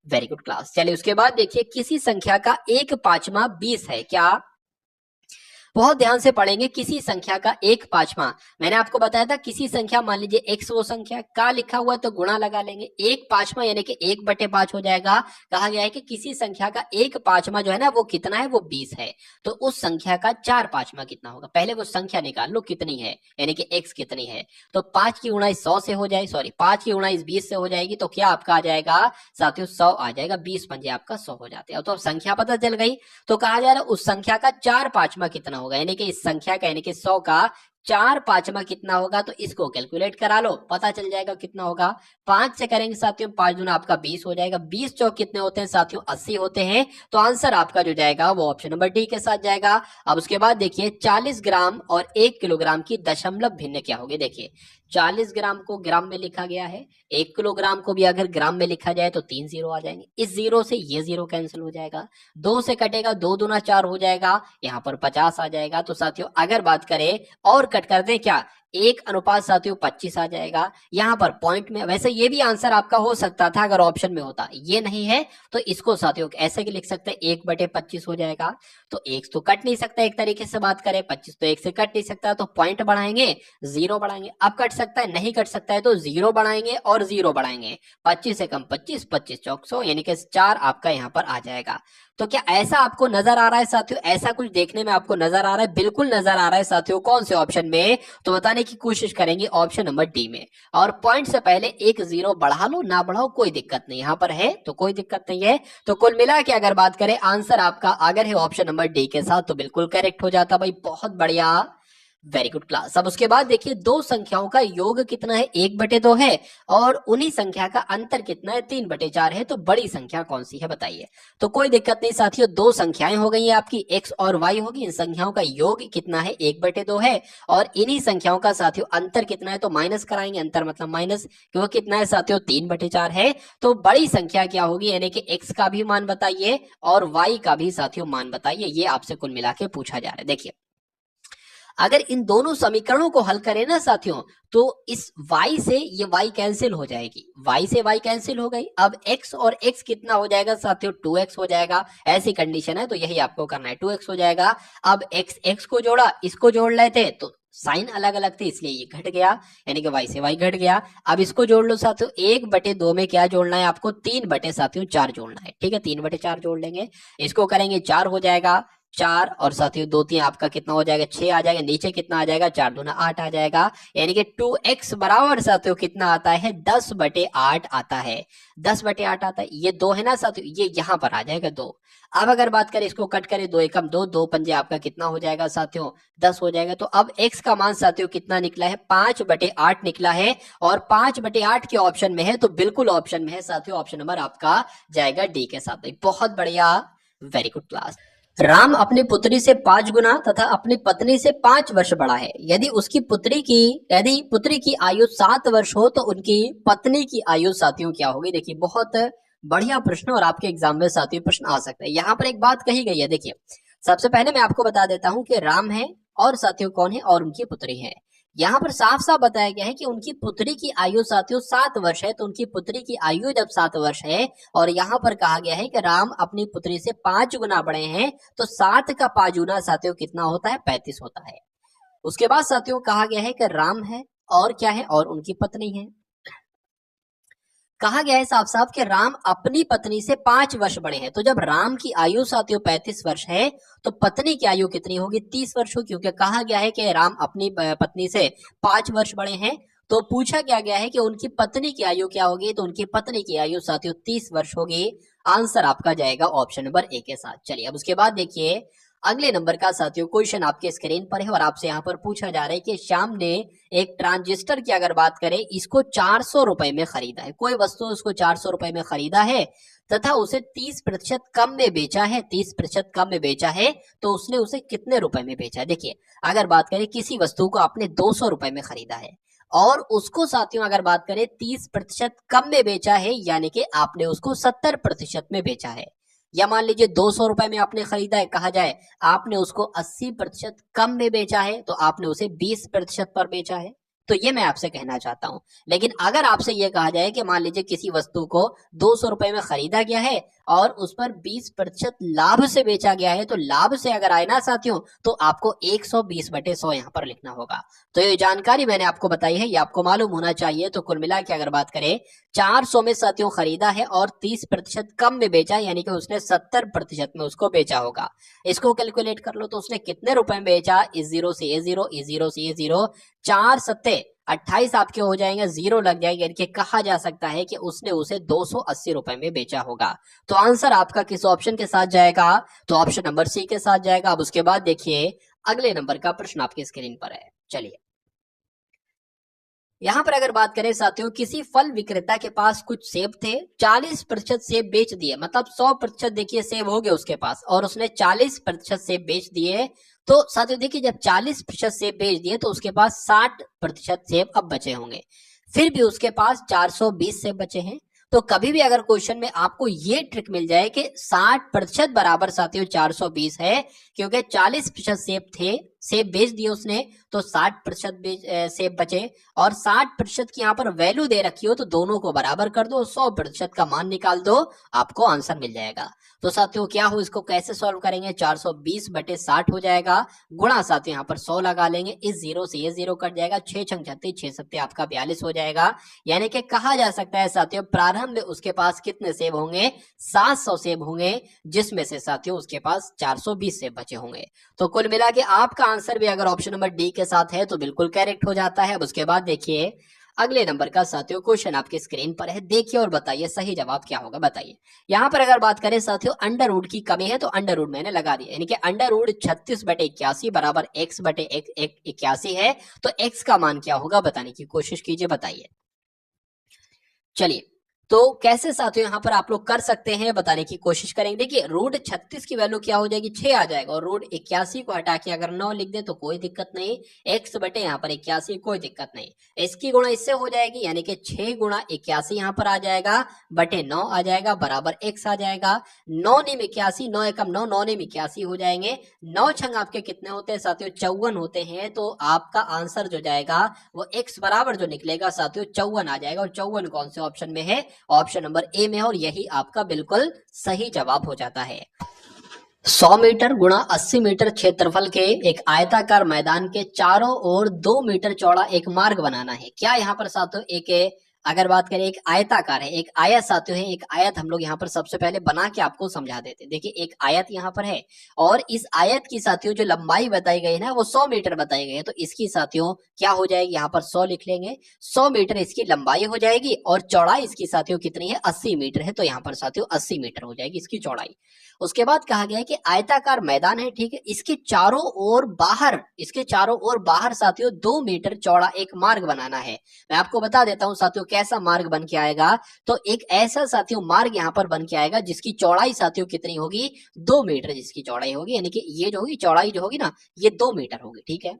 वेरी गुड क्लास। चलिए उसके बाद देखिए, किसी संख्या का 1/5 20 है, क्या, बहुत ध्यान से पढ़ेंगे, किसी संख्या का 1/5, मैंने आपको बताया था किसी संख्या, मान लीजिए x वो संख्या, का लिखा हुआ है तो गुणा लगा लेंगे, 1/5 यानी कि 1/5 हो जाएगा। कहा गया है कि किसी संख्या का 1/5 जो है ना वो कितना है, वो 20 है, तो उस संख्या का 4/5 कितना होगा, पहले वो संख्या निकाल लो कितनी है, यानी कि x कितनी है। तो 5 की गुणा इस 100 से हो जाए, सॉरी 5 की गुणा इस 20 से हो जाएगी, तो क्या आपका आ जाएगा साथियों 100 आ जाएगा, 20 पंजे आपका 100 हो जाते हैं। तो अब संख्या पता चल गई। तो कहा जा रहा है उस संख्या का 4/5 कितना होगा, यानी कि इस संख्या का, यानी कि 100 का 4/5 कितना होगा, तो इसको कैलकुलेट करा लो, पता चल जाएगा कितना होगा। 5 से करेंगे साथियों, 5 दूना आपका 20 हो जाएगा, 20 चौक कितने होते हैं साथियों, 80 होते हैं। तो आंसर आपका जो जाएगा वो ऑप्शन नंबर डी के साथ जाएगा। अब उसके बाद देखिए 40 ग्राम और 1 किलोग्राम की दशमलव भिन्न क्या होगी। देखिए 40 ग्राम को ग्राम में लिखा गया है, 1 किलोग्राम को भी अगर ग्राम में लिखा जाए तो 3 जीरो आ जाएंगे, इस जीरो से ये जीरो कैंसिल हो जाएगा, 2 से कटेगा, 2 दूना 4 हो जाएगा, यहाँ पर 50 आ जाएगा। तो साथियों अगर बात करें और कट कर दे, क्या 1 साथियों 25 आ जाएगा। यहाँ पर पॉइंट में, वैसे ये भी आंसर आपका हो सकता था अगर ऑप्शन में होता, ये नहीं है तो इसको साथियों ऐसे लिख सकते हैं, 1/25 हो जाएगा। तो 1 तो कट नहीं सकता, एक तरीके से बात करें 25 तो 1 से कट नहीं सकता, तो पॉइंट बढ़ाएंगे, 0 बढ़ाएंगे। अब कट सकता है, नहीं कट सकता है तो 0 बढ़ाएंगे और 0 बढ़ाएंगे, 25 से कम 25, 25 चौक 100, यानी कि 4 आपका यहाँ पर आ जाएगा। तो क्या ऐसा आपको नजर आ रहा है साथियों? ऐसा कुछ देखने में आपको नजर आ रहा है? बिल्कुल नजर आ रहा है साथियों। कौन से ऑप्शन में? तो बताने की कोशिश करेंगे ऑप्शन नंबर डी में। और पॉइंट से पहले एक जीरो बढ़ा लो ना बढ़ाओ कोई दिक्कत नहीं, यहां पर है तो कोई दिक्कत नहीं है। तो कुल मिला के अगर बात करें आंसर आपका अगर है ऑप्शन नंबर डी के साथ तो बिल्कुल करेक्ट हो जाता भाई। बहुत बढ़िया, वेरी गुड क्लास। अब उसके बाद देखिए दो संख्याओं का योग कितना है? 1/2 है। और उन्हीं संख्या का अंतर कितना है? 3/4 है। तो बड़ी संख्या कौन सी है बताइए? तो कोई दिक्कत नहीं साथियों, दो संख्याएं हो गई हैं आपकी, x और y होगी। इन संख्याओं का योग कितना है? 1/2 है। और इन्हीं संख्याओं का साथियों अंतर कितना है? तो माइनस कराएंगे, अंतर मतलब माइनस, क्यों कितना है साथियों? 3/4 है। तो बड़ी संख्या क्या होगी? यानी कि x का भी मान बताइए और y का भी साथियों मान बताइए। ये आपसे कुल मिला के पूछा जा रहा है। देखिए अगर इन दोनों समीकरणों को हल करें ना साथियों, तो इस y से ये y कैंसिल हो जाएगी, y से y कैंसिल हो गई। अब x और x कितना हो जाएगा साथियों? 2x हो जाएगा। ऐसी कंडीशन है तो यही आपको करना है, 2x हो जाएगा। अब x को जोड़ा, इसको जोड़ लेते तो साइन अलग अलग थे इसलिए ये घट गया, यानी कि y से y घट गया। अब इसको जोड़ लो साथियों, 1/2 में क्या जोड़ना है आपको? 3/4 जोड़ना है। ठीक है, 3/4 जोड़ लेंगे, इसको करेंगे 4 हो जाएगा। 4 और साथियों 2 3 आपका कितना हो जाएगा? 6 आ जाएगा। नीचे कितना आ जाएगा? 4 दूना 8 आ जाएगा। यानी कि 2x बराबर साथियों कितना आता है? 10/8 आता है। 10/8 आता है। ये 2 है ना साथियों, ये यहां पर आ जाएगा 2। अब अगर बात करें इसको कट करें, 2 एकम 2, 2 पंजे आपका कितना हो जाएगा साथियों? 10 हो जाएगा। तो अब x का मान साथियों कितना निकला है? 5/8 निकला है। और 5/8 के ऑप्शन में है तो बिल्कुल ऑप्शन में है साथियों, ऑप्शन नंबर आपका जाएगा डी के साथ। बहुत बढ़िया, वेरी गुड क्लास। राम अपनी पुत्री से 5 गुना तथा अपनी पत्नी से 5 वर्ष बड़ा है। यदि पुत्री की आयु 7 वर्ष हो तो उनकी पत्नी की आयु साथियों क्या होगी? देखिए बहुत बढ़िया प्रश्न और आपके एग्जाम में साथियों प्रश्न आ सकता है। यहाँ पर एक बात कही गई है, देखिए सबसे पहले मैं आपको बता देता हूं कि राम है और साथियों कौन है? और उनकी पुत्री है। यहाँ पर साफ साफ बताया गया है कि उनकी पुत्री की आयु साथियों 7 वर्ष है। तो उनकी पुत्री की आयु जब 7 वर्ष है और यहाँ पर कहा गया है कि राम अपनी पुत्री से 5 गुना बड़े हैं, तो 7 का 5 गुना साथियों कितना होता है? 35 होता है। उसके बाद साथियों कहा गया है कि राम है और क्या है? और उनकी पत्नी है। कहा गया है साफ साफ कि राम अपनी पत्नी से 5 वर्ष बड़े हैं। तो जब राम की आयु साथियों 35 वर्ष है तो पत्नी की आयु कितनी होगी? 30 वर्ष होगी, क्योंकि कहा गया है कि राम अपनी पत्नी से 5 वर्ष बड़े हैं। तो पूछा क्या गया है कि उनकी पत्नी की आयु क्या होगी? तो उनकी पत्नी की आयु साथियों 30 वर्ष होगी। आंसर आपका जाएगा ऑप्शन नंबर ए के साथ। चलिए अब उसके बाद देखिए अगले नंबर का साथियों क्वेश्चन आपके स्क्रीन पर है और आपसे यहाँ पर पूछा जा रहा है कि श्याम ने एक ट्रांजिस्टर की अगर बात करें, इसको 400 रुपए में खरीदा है। कोई वस्तु उसको 400 रुपए में खरीदा है तथा उसे 30% कम में बेचा है। 30% कम में बेचा है तो उसने उसे कितने रुपए में बेचा है? देखिए अगर बात करें किसी वस्तु को आपने 200 रुपए में खरीदा है और उसको साथियों अगर बात करें 30% कम में बेचा है, यानी कि आपने उसको 70% में बेचा है। या मान लीजिए 200 रुपए में आपने खरीदा है, कहा जाए आपने उसको 80% कम में बेचा है तो आपने उसे 20% पर बेचा है। तो ये मैं आपसे कहना चाहता हूं। लेकिन अगर आपसे ये कहा जाए कि मान लीजिए किसी वस्तु को 200 रुपए में खरीदा गया है और उस पर 20% लाभ से बेचा गया है, तो लाभ से अगर आए ना साथियों तो आपको 120/100 यहाँ पर लिखना होगा। तो ये जानकारी मैंने आपको बताई है, ये आपको मालूम होना चाहिए। तो कुल मिला के अगर बात करें 400 में साथियों खरीदा है और 30% कम में बेचा, यानी कि उसने 70% में उसको बेचा होगा। इसको कैलकुलेट कर लो तो उसने कितने रुपए में बेचा? इस जीरो से ये जीरो, इस जीरो से ये जीरो, 4 सत्ते 28 आपके हो जाएंगे, जीरो लग जाएगा, यानी कि कहा जा सकता है कि उसने उसे 280 रुपए में बेचा होगा। तो आंसर आपका किस ऑप्शन के साथ जाएगा? तो ऑप्शन नंबर सी के साथ जाएगा। अब उसके बाद देखिए अगले नंबर का प्रश्न आपकी स्क्रीन पर है। चलिए यहां पर अगर बात करें साथियों, किसी फल विक्रेता के पास कुछ सेब थे, 40% सेब बेच दिए, मतलब 100% देखिए सेब हो गए उसके पास और उसने 40% सेब बेच दिए। तो साथियों देखिए जब 40% सेब बेच दिए तो उसके पास 60% सेब अब बचे होंगे। फिर भी उसके पास 420 सेब बचे हैं। तो कभी भी अगर क्वेश्चन में आपको ये ट्रिक मिल जाए कि 60% बराबर साथियों 420 है, क्योंकि 40% सेब थे सेब बेच दिए उसने, तो 60% सेब बचे, और 60% की यहाँ पर वैल्यू दे रखी हो तो दोनों को बराबर कर दो, 100% का मान निकाल दो, आपको आंसर मिल जाएगा। तो साथियों क्या हो, इसको कैसे सॉल्व करेंगे, 420/60 हो जाएगा, गुणा साथियों यहाँ पर 100 लगा लेंगे, इस जीरो से ये जीरो कट जाएगा, 6 छंग 36, 6 सत्ते आपका 42 हो जाएगा। यानी कि कहा जा सकता है साथियों प्रारंभ में उसके पास कितने सेब होंगे, 700 सेब होंगे, जिसमें से साथियों उसके पास 420 सेब बचे होंगे। तो कुल मिला के आपका आंसर भी अगर ऑप्शन नंबर डी के साथ है तो बिल्कुल करेक्ट हो जाता है। अब उसके बाद देखिए अगले नंबर का साथियों क्वेश्चन आपके स्क्रीन पर है, देखिए और बताइए सही जवाब क्या होगा, बताइए। यहां पर अगर बात करें साथियों अंडर रूट की कमी है, तो अंडर रूट मैंने लगा दिया, यानी कि अंडर रूट 36/81 बराबर x/81 है, तो x का मान क्या होगा बताने की कोशिश कीजिए, बताइए। चलिए, तो कैसे साथियों यहां पर आप लोग कर सकते हैं बताने की कोशिश करेंगे। देखिए रूट 36 की वैल्यू क्या हो जाएगी, 6 आ जाएगा, और रूट 81 को हटा के अगर 9 लिख दे तो कोई दिक्कत नहीं, x बटे यहाँ पर 81 कोई दिक्कत नहीं, इसकी गुणा इससे हो जाएगी, यानी कि 6 गुणा 81 यहाँ पर आ जाएगा बटे 9 आ जाएगा बराबर x आ जाएगा, 9 निम 81, 9 एकम 9, 9 निम 81 हो जाएंगे, 9 छंग आपके कितने होते हैं साथियों, 54 होते हैं, तो आपका आंसर जो जाएगा वो x बराबर जो निकलेगा साथियों 54 आ जाएगा, और 54 कौन से ऑप्शन में है, ऑप्शन नंबर ए में है, और यही आपका बिल्कुल सही जवाब हो जाता है। 100 मीटर गुणा 80 मीटर क्षेत्रफल के एक आयताकार मैदान के चारों ओर 2 मीटर चौड़ा एक मार्ग बनाना है। क्या यहाँ पर साथियों एक अगर बात करें एक आयताकार है, एक आयत साथियों है, एक आयत हम लोग यहाँ पर सबसे पहले बना के आपको समझा देते हैं। देखिए एक आयत यहाँ पर है, और इस आयत की साथियों जो लंबाई बताई गई है ना वो 100 मीटर बताई गई है, तो इसकी साथियों क्या हो जाएगी, यहाँ पर 100 लिख लेंगे, 100 मीटर इसकी लंबाई हो जाएगी, और चौड़ाई इसकी साथियों कितनी है, 80 मीटर है, तो यहाँ पर साथियों 80 मीटर हो जाएगी इसकी चौड़ाई। उसके बाद कहा गया है कि आयताकार मैदान है, ठीक है, इसके चारों ओर बाहर साथियों 2 मीटर चौड़ा एक मार्ग बनाना है। मैं आपको बता देता हूं साथियों कैसा मार्ग बन के आएगा, तो एक ऐसा साथियों मार्ग यहाँ पर बन के आएगा जिसकी चौड़ाई साथियों कितनी होगी, 2 मीटर जिसकी चौड़ाई होगी, यानी कि ये जो होगी चौड़ाई जो होगी ना ये 2 मीटर होगी, ठीक है।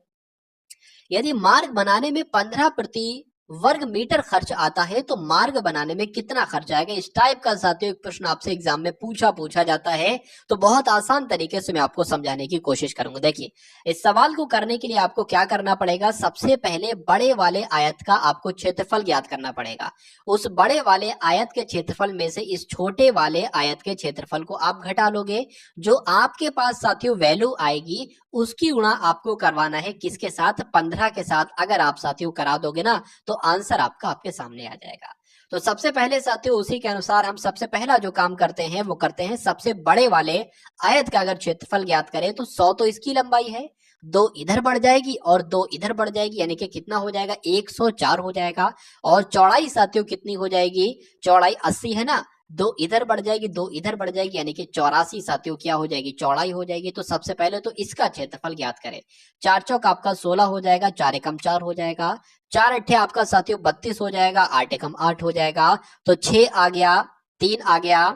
यदि मार्ग बनाने में 15 प्रति वर्ग मीटर खर्च आता है तो मार्ग बनाने में कितना खर्च आएगा, इस टाइप का साथियों एक प्रश्न आपसे एग्जाम में पूछा जाता है, तो बहुत आसान तरीके से मैं आपको समझाने की कोशिश करूंगा। देखिए इस सवाल को करने के लिए आपको क्या करना पड़ेगा, सबसे पहले बड़े वाले आयत का आपको क्षेत्रफल ज्ञात करना पड़ेगा, उस बड़े वाले आयत के क्षेत्रफल में से इस छोटे वाले आयत के क्षेत्रफल को आप घटा लोगे, जो आपके पास साथियों वैल्यू आएगी उसकी गुणा आपको करवाना है किसके साथ, 15 के साथ। अगर आप साथियों करा दोगे ना तो आंसर आपका आपके सामने आ जाएगा। तो सबसे पहले साथियों उसी के अनुसार हम सबसे पहला जो काम करते हैं वो करते हैं, सबसे बड़े वाले आयत का अगर क्षेत्रफल ज्ञात करें तो 100 तो इसकी लंबाई है, 2 इधर बढ़ जाएगी और 2 इधर बढ़ जाएगी, यानी कि कितना हो जाएगा, 104 हो जाएगा, और चौड़ाई साथियों कितनी हो जाएगी, चौड़ाई 80 है ना, 2 इधर बढ़ जाएगी 2 इधर बढ़ जाएगी, यानी कि 84 साथियों क्या हो जाएगी, चौड़ाई हो जाएगी। तो सबसे पहले तो इसका क्षेत्रफल ज्ञात करें, 4 चौक आपका 16 हो जाएगा, 4 एकम 4 हो जाएगा, 4 अट्ठे आपका साथियों 32 हो जाएगा, 8 एकम 8 हो जाएगा, तो 6 आ गया, 3 आ गया,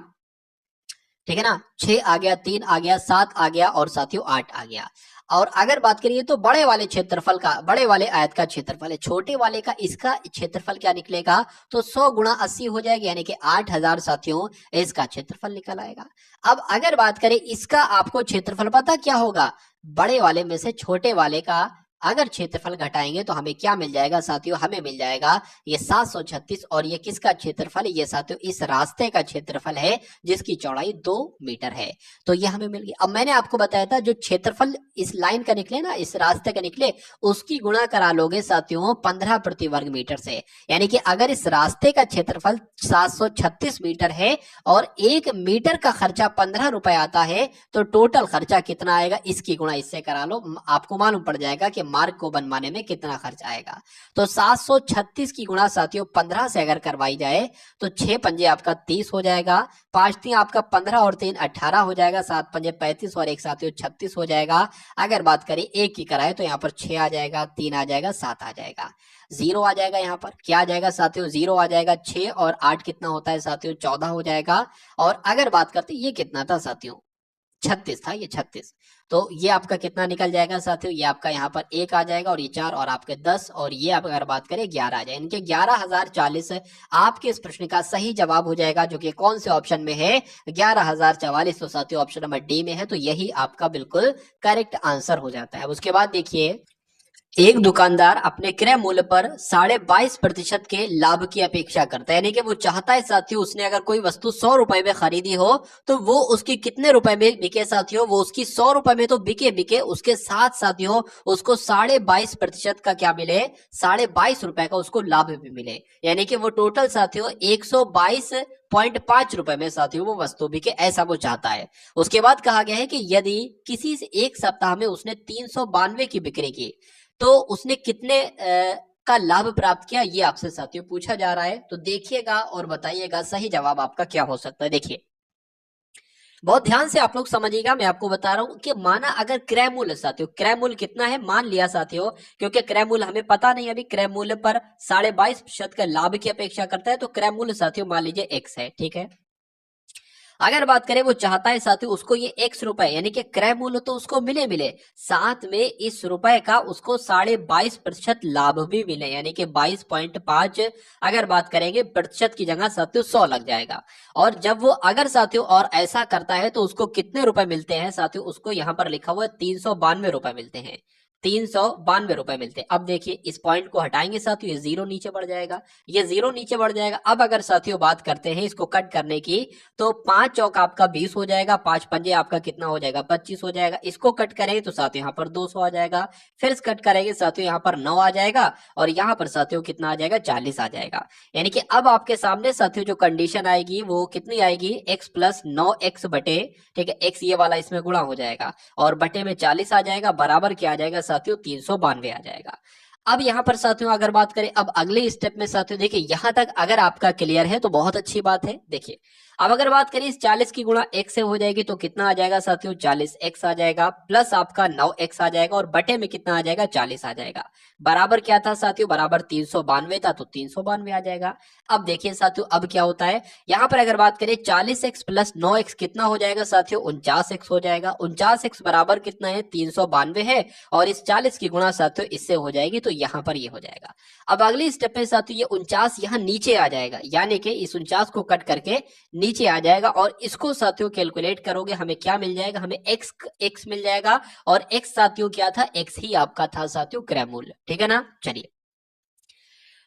ठीक है ना, 6 आ गया, 3 आ गया, 7 आ गया, और साथियों 8 आ गया। और अगर बात करिए तो बड़े वाले क्षेत्रफल का, बड़े वाले आयत का क्षेत्रफल है, छोटे वाले का इसका क्षेत्रफल क्या निकलेगा, तो 100 गुणा 80 हो जाएगी, यानी कि 8000 साथियों इसका क्षेत्रफल निकल आएगा। अब अगर बात करें इसका आपको क्षेत्रफल पता क्या होगा, बड़े वाले में से छोटे वाले का अगर क्षेत्रफल घटाएंगे तो हमें क्या मिल जाएगा साथियों, हमें मिल जाएगा ये 736, और ये किसका क्षेत्रफल है, ये साथियों इस रास्ते का क्षेत्रफल है जिसकी चौड़ाई 2 मीटर है, तो ये हमें मिल गया। अब मैंने आपको बताया था जो क्षेत्रफल इस लाइन का निकले ना, इस रास्ते का निकले, उसकी गुणा करा लोगे साथियों 15 प्रति वर्ग मीटर से, यानी कि अगर इस रास्ते का क्षेत्रफल 736 मीटर है और 1 मीटर का खर्चा 15 रुपए आता है, तो टोटल खर्चा कितना आएगा, इसकी गुणा इससे करा लो, आपको मालूम पड़ जाएगा कि मार्ग को बनवाने में कितना खर्च आएगा। तो 736 की गुणा साथियों 15 से अगर करवाई जाए तो 6 पंजे आपका 30 हो जाएगा, 5 3 आपका 15 और 3 18 हो जाएगा, 7 पंजे 35 और 1 साथियों 36 हो जाएगा। अगर बात करें एक की कराए तो यहाँ पर 6 आ जाएगा, 3 आ जाएगा, 7 आ जाएगा, 0 आ जाएगा, यहाँ पर क्या आ जाएगा साथियों, 0 आ जाएगा, 6 और 8 कितना होता है साथियों, 14 हो जाएगा। और अगर बात करते ये कितना था साथियों, 36 था, ये 36, तो ये आपका कितना निकल जाएगा साथियों, ये आपका यहाँ पर 1 आ जाएगा और ये 4 और आपके 10 और ये आप अगर बात करें 11 आ जाए, इनके 11,040 आपके इस प्रश्न का सही जवाब हो जाएगा, जो कि कौन से ऑप्शन में है, 11,044। तो साथियों ऑप्शन नंबर डी में है, तो यही आपका बिल्कुल करेक्ट आंसर हो जाता है। उसके बाद देखिए, एक दुकानदार अपने क्रय मूल्य पर 22.5% के लाभ की अपेक्षा करता है, यानी कि वो चाहता है साथियों, उसने अगर कोई वस्तु 100 रुपए में खरीदी हो तो वो उसकी कितने रुपए में बिके साथियों, वो उसकी 100 रुपए में तो बिके, उसके साथ साथियों उसको 22.5% का क्या मिले, 22.5 रुपए का उसको लाभ भी मिले, यानी कि वो टोटल साथियों 122.5 रुपए में साथियों वो वस्तु बिके, ऐसा वो चाहता है। उसके बाद कहा गया है कि यदि किसी से एक सप्ताह में उसने 392 की बिक्री की तो उसने कितने का लाभ प्राप्त किया, ये आपसे साथियों पूछा जा रहा है। तो देखिएगा और बताइएगा सही जवाब आपका क्या हो सकता है। देखिए बहुत ध्यान से आप लोग समझिएगा, मैं आपको बता रहा हूं कि माना अगर क्रय मूल्य साथियों, क्रय मूल्य कितना है मान लिया साथियों, क्योंकि क्रय मूल्य हमें पता नहीं, अभी क्रय मूल्य पर 22.5% का लाभ की अपेक्षा करता है, तो क्रय मूल्य साथियों मान लीजिए x है, ठीक है। अगर बात करें वो चाहता है साथियों उसको ये x रुपए, यानी कि क्रय मूल्य तो उसको मिले, साथ में इस रुपए का उसको 22.5% लाभ भी मिले, यानी कि 22.5 अगर बात करेंगे प्रतिशत की जगह साथियों 100 लग जाएगा। और जब वो अगर साथियों और ऐसा करता है तो उसको कितने रुपए मिलते हैं साथियों, उसको यहाँ पर लिखा हुआ है 392 रुपए मिलते हैं, 392 रुपए मिलते हैं। अब देखिए इस पॉइंट को हटाएंगे साथियों, ये जीरो नीचे बढ़ जाएगा, ये जीरो नीचे बढ़ जाएगा। अब अगर साथियों बात करते हैं इसको कट करने की, तो 5 चौक आपका 20 हो जाएगा, 5 पंजे आपका कितना हो जाएगा 25 हो जाएगा। इसको कट करेंगे तो साथियों यहाँ पर 200 आ जाएगा, फिर कट करेंगे साथियों यहाँ पर 9 आ जाएगा और यहाँ पर साथियों कितना आ जाएगा 40 आ जाएगा। यानी कि अब आपके सामने साथियों जो कंडीशन आएगी वो कितनी आएगी, x प्लस 9x बटे, ठीक है, x ये वाला इसमें गुणा हो जाएगा और बटे में 40 आ जाएगा, बराबर क्या आ जाएगा साथियों 392 आ जाएगा। अब यहाँ पर साथियों अगर बात करें अब अगले स्टेप में साथियों, देखिए यहां तक अगर आपका क्लियर है तो बहुत अच्छी बात है। देखिए अब अगर बात करें इस 40 की गुणा x से हो जाएगी तो कितना आ जाएगा साथियों 40x आ जाएगा, प्लस आपका 9x आ जाएगा और बटे में कितना आ जाएगा 40 आ जाएगा, बराबर क्या था साथियों, बराबर 392 था, तो 392 आ जाएगा। अब देखिए साथियों अब क्या होता है, यहाँ पर अगर बात करें 40x प्लस 9x कितना हो जाएगा साथियों 49x हो जाएगा, 49x बराबर कितना है 392 है और इस 40 की गुणा साथियों इससे हो जाएगी, तो यहाँ पर ये हो जाएगा। अब अगली स्टेप में साथियों ये 49 यहाँ नीचे आ जाएगा, यानी कि इस 49 को कट करके नीचे आ जाएगा और इसको साथियों कैलकुलेट करोगे हमें क्या मिल जाएगा, हमें x मिल जाएगा और x साथियों क्या था, x ही आपका था साथियों क्रय मूल्य, ठीक है ना। चलिए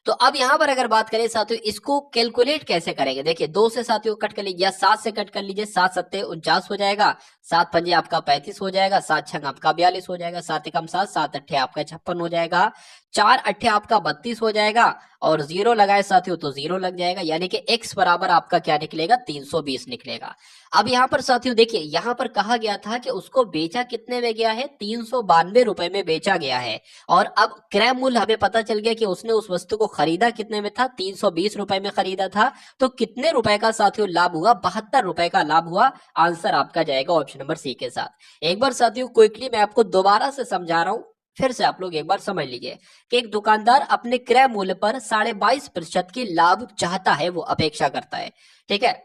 तो अब यहां पर अगर बात करें साथियों इसको कैलकुलेट कैसे करेंगे, देखिए 2 से साथियों कट कर लीजिए या 7 से कट कर लीजिए, 7 सत्ते 49 हो जाएगा, 7 पंजे आपका 35 हो जाएगा, 7 छंग आपका 42 हो जाएगा, 7 एकम 7, 7 अट्ठे आपका 56 हो जाएगा, 4 अट्ठे आपका 32 हो जाएगा और जीरो लगाए साथियों तो जीरो लग जाएगा, यानी कि x बराबर आपका क्या निकलेगा 320 निकलेगा। अब यहाँ पर साथियों देखिए यहाँ पर कहा गया था कि उसको बेचा कितने में गया है, 392 रुपए में बेचा गया है और अब क्रय मूल्य हमें पता चल गया कि उसने उस वस्तु को खरीदा कितने में था, 320 रुपए में खरीदा था, तो कितने रुपए का साथियों लाभ हुआ, 72 रुपए का लाभ हुआ। आंसर आपका जाएगा ऑप्शन नंबर सी के साथ। एक बार साथियों क्विकली मैं आपको दोबारा से समझा रहा हूं, फिर से आप लोग एक बार समझ लीजिए कि एक दुकानदार अपने क्रय मूल्य पर 22.5% की लाभ चाहता है, वो अपेक्षा करता है, ठीक है।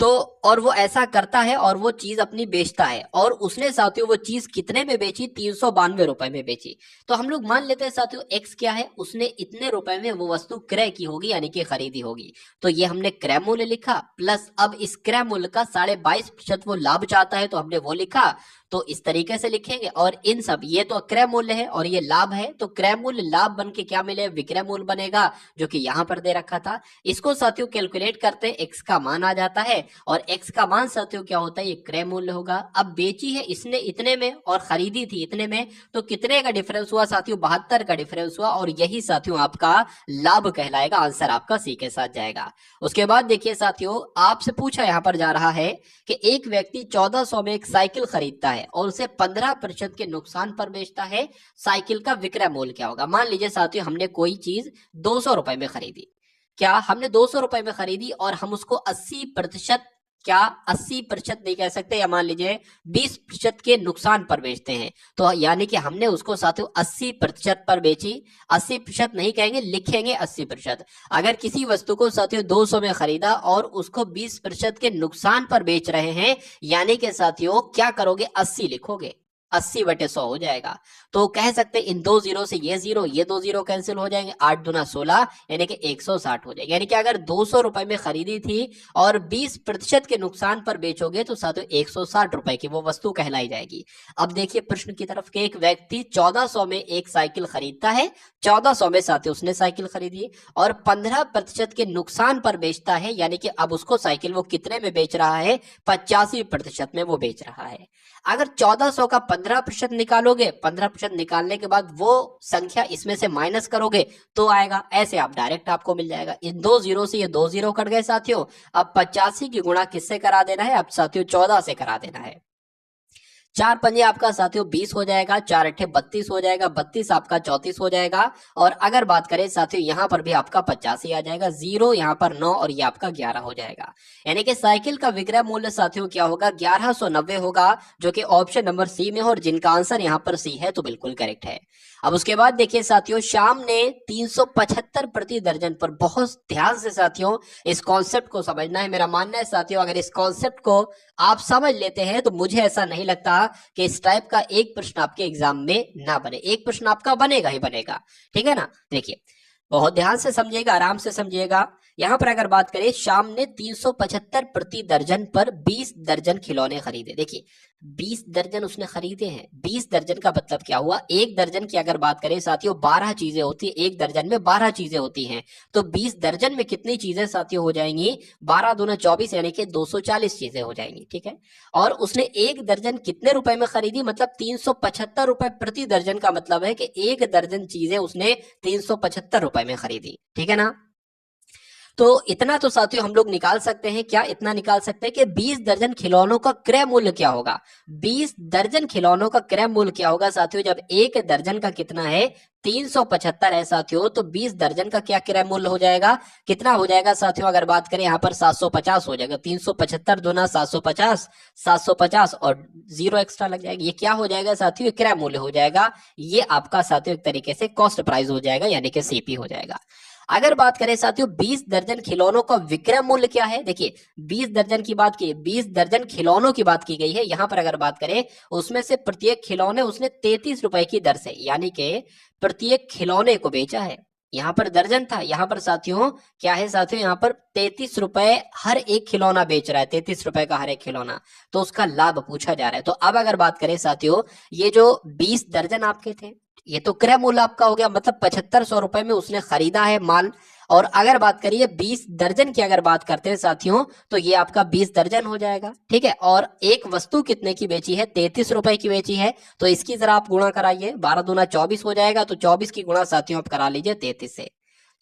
तो और वो ऐसा करता है और वो चीज अपनी बेचता है और उसने साथियों वो चीज कितने में बेची, 392 रुपए में बेची। तो हम लोग मान लेते हैं साथियों x क्या है, उसने इतने रुपए में वो वस्तु क्रय की होगी यानी कि खरीदी होगी, तो ये हमने क्रय मूल्य लिखा, प्लस अब इस क्रय मूल्य का 22.5% वो लाभ चाहता है तो हमने वो लिखा। तो इस तरीके से लिखेंगे और इन सब, ये तो क्रय मूल्य है और ये लाभ है, तो क्रय मूल्य लाभ बन के क्या मिले, विक्रय मूल्य बनेगा, जो कि यहाँ पर दे रखा था। इसको साथियों कैलकुलेट करते हैं, x का मान आ जाता है और x का मान साथियों क्या होता है, ये क्रय मूल्य होगा। अब बेची है इसने इतने में और खरीदी थी इतने में, तो कितने का डिफरेंस हुआ साथियों, 72 का डिफरेंस हुआ और यही साथियों आपका लाभ कहलाएगा। आंसर आपका सी के साथ जाएगा। उसके बाद देखिए साथियों आपसे पूछा यहाँ पर जा रहा है कि एक व्यक्ति 1400 में एक साइकिल खरीदता है और उसे 15% के नुकसान पर बेचता है, साइकिल का विक्रय मूल्य क्या होगा। मान लीजिए साथियों हमने कोई चीज 200 रुपए में खरीदी, क्या हमने 200 रुपए में खरीदी और हम उसको 80% क्या 80% नहीं कह सकते, या मान लीजिए 20% के नुकसान पर बेचते हैं, तो यानी कि हमने उसको साथियों 80% पर बेची। 80% नहीं कहेंगे, लिखेंगे 80%। अगर किसी वस्तु को साथियों 200 में खरीदा और उसको 20% के नुकसान पर बेच रहे हैं, यानी कि साथियों क्या करोगे, 80 लिखोगे, 80/100 हो जाएगा। तो कह सकते हैं इन दो जीरो से ये दो जीरो कैंसिल हो जाएंगे, 8 दूना 16 यानी कि 160 हो जाएगा। यानी कि अगर 200 रुपए में खरीदी थी और 20% के नुकसान पर बेचोगे तो साथियों 160 रुपए की वो वस्तु कहलाई जाएगी। अब देखिए प्रश्न की तरफ के, एक व्यक्ति 1400 में एक साइकिल खरीदता है, 1400 में साथियों उसने साइकिल खरीदी और 15% के नुकसान पर बेचता है, यानी कि अब उसको साइकिल वो कितने में बेच रहा है, 85% में वो बेच रहा है। अगर 1400 का 15% निकालोगे, 15% निकालने के बाद वो संख्या इसमें से माइनस करोगे तो आएगा, ऐसे आप डायरेक्ट आपको मिल जाएगा। इन दो जीरो से ये दो जीरो कट गए साथियों। अब 85 की गुणा किससे करा देना है, अब साथियों 14 से करा देना है। 4 पंजे आपका साथियों 20 हो जाएगा, 4 अट्ठे 32 हो जाएगा, 32 आपका 34 हो जाएगा। और अगर बात करें साथियों यहां पर भी आपका 85 आ जाएगा, 0 यहां पर 9 और ये आपका 11 हो जाएगा। यानी कि साइकिल का विक्रय मूल्य साथियों क्या होगा, 1190 होगा, जो कि ऑप्शन नंबर सी में हो, और जिनका आंसर यहां पर सी है तो बिल्कुल करेक्ट है। अब उसके बाद देखिए साथियों, श्याम ने 375 प्रति दर्जन पर, बहुत ध्यान से साथियों इस कॉन्सेप्ट को समझना है। मेरा मानना है साथियों अगर इस कॉन्सेप्ट को आप समझ लेते हैं तो मुझे ऐसा नहीं लगता कि इस टाइप का एक प्रश्न आपके एग्जाम में ना बने। एक प्रश्न आपका बनेगा ही बनेगा, ठीक है ना। देखिए बहुत ध्यान से समझिएगा, आराम से समझिएगा। यहां पर अगर बात करें, शाम ने 375 प्रति दर्जन पर 20 दर्जन खिलौने खरीदे। देखिए 20 दर्जन उसने खरीदे हैं, 20 दर्जन का मतलब क्या हुआ, एक दर्जन की अगर बात करें साथियों 12 चीजें होती है, एक दर्जन में 12 चीजें होती हैं, तो 20 दर्जन में कितनी चीजें साथियों हो जाएंगी, 12 दूना 24 यानी कि 240 चीजें हो जाएंगी, ठीक है। और उसने एक दर्जन कितने रुपए में खरीदी, मतलब 375 रुपए प्रति दर्जन का मतलब है कि एक दर्जन चीजें उसने 375 रुपए में खरीदी, ठीक है ना। तो इतना तो साथियों हम लोग निकाल सकते हैं, क्या इतना निकाल सकते हैं कि 20 दर्जन खिलौनों का क्रय मूल्य क्या होगा। 20 दर्जन खिलौनों का क्रय मूल्य क्या होगा साथियों, जब एक दर्जन का कितना है 375 है साथियों, तो 20 दर्जन का क्या क्रय मूल्य हो जाएगा, कितना हो जाएगा साथियों, अगर बात करें यहाँ पर 750 हो जाएगा। 375 दूना 750, 750 और 0 एक्स्ट्रा लग जाएगा, ये क्या हो जाएगा साथियों, क्रय मूल्य हो जाएगा। ये आपका साथियों एक तरीके से कॉस्ट प्राइस हो जाएगा, यानी कि सीपी हो जाएगा। अगर बात करें साथियों 20 दर्जन खिलौनों का विक्रय मूल्य क्या है, देखिए 20 दर्जन की बात की, 20 दर्जन खिलौनों की बात की गई है। यहां पर अगर बात करें उसमें से प्रत्येक खिलौने उसने 33 रुपए की दर से, यानी कि प्रत्येक खिलौने को बेचा है। यहां पर दर्जन था, यहां पर साथियों क्या है साथियों, यहां पर 33 रुपए हर एक खिलौना बेच रहा है, 33 रुपए का हर एक खिलौना, तो उसका लाभ पूछा जा रहा है। तो अब अगर बात करें साथियों, ये जो 20 दर्जन आपके थे, ये तो क्रय मूल्य आपका हो गया, मतलब 7500 रुपए में उसने खरीदा है माल। और अगर बात करिए 20 दर्जन की अगर बात करते हैं साथियों, तो ये आपका 20 दर्जन हो जाएगा, ठीक है। और एक वस्तु कितने की बेची है, 33 रुपए की बेची है, तो इसकी जरा आप गुणा कराइए, 12 दूना 24 हो जाएगा, तो 24 की गुणा साथियों आप करा लीजिए 33 से।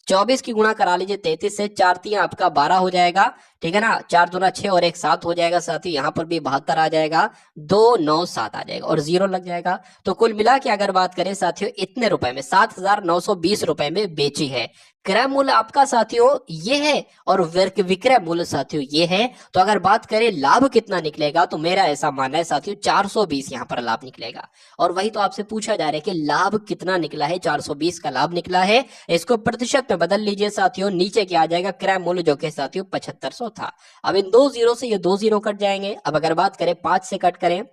24 की गुणा करा लीजिए 33 से, 4 3 आपका 12 हो जाएगा, ठीक है ना। 4 दूना 6 और 1 7 हो जाएगा साथियों, यहाँ पर भी 72 आ जाएगा, 2 9 7 आ जाएगा और 0 लग जाएगा। तो कुल मिला के अगर बात करें साथियों इतने रुपए में 7920 रुपए में बेची है। क्रय मूल्य आपका साथियों ये है और विक्रय मूल्य साथियों ये है। तो अगर बात करें लाभ कितना निकलेगा, तो मेरा ऐसा मानना है साथियों 420 यहाँ पर लाभ निकलेगा। और वही तो आपसे पूछा जा रहा है कि लाभ कितना निकला है, 420 का लाभ निकला है। इसको प्रतिशत में बदल लीजिए साथियों, नीचे क्या आ जाएगा, क्रय मूल्य जो कि साथियों 7500 था। अब इन दो जीरो से ये दो जीरो कट जाएंगे। अब अगर बात करें 5 से कट करें,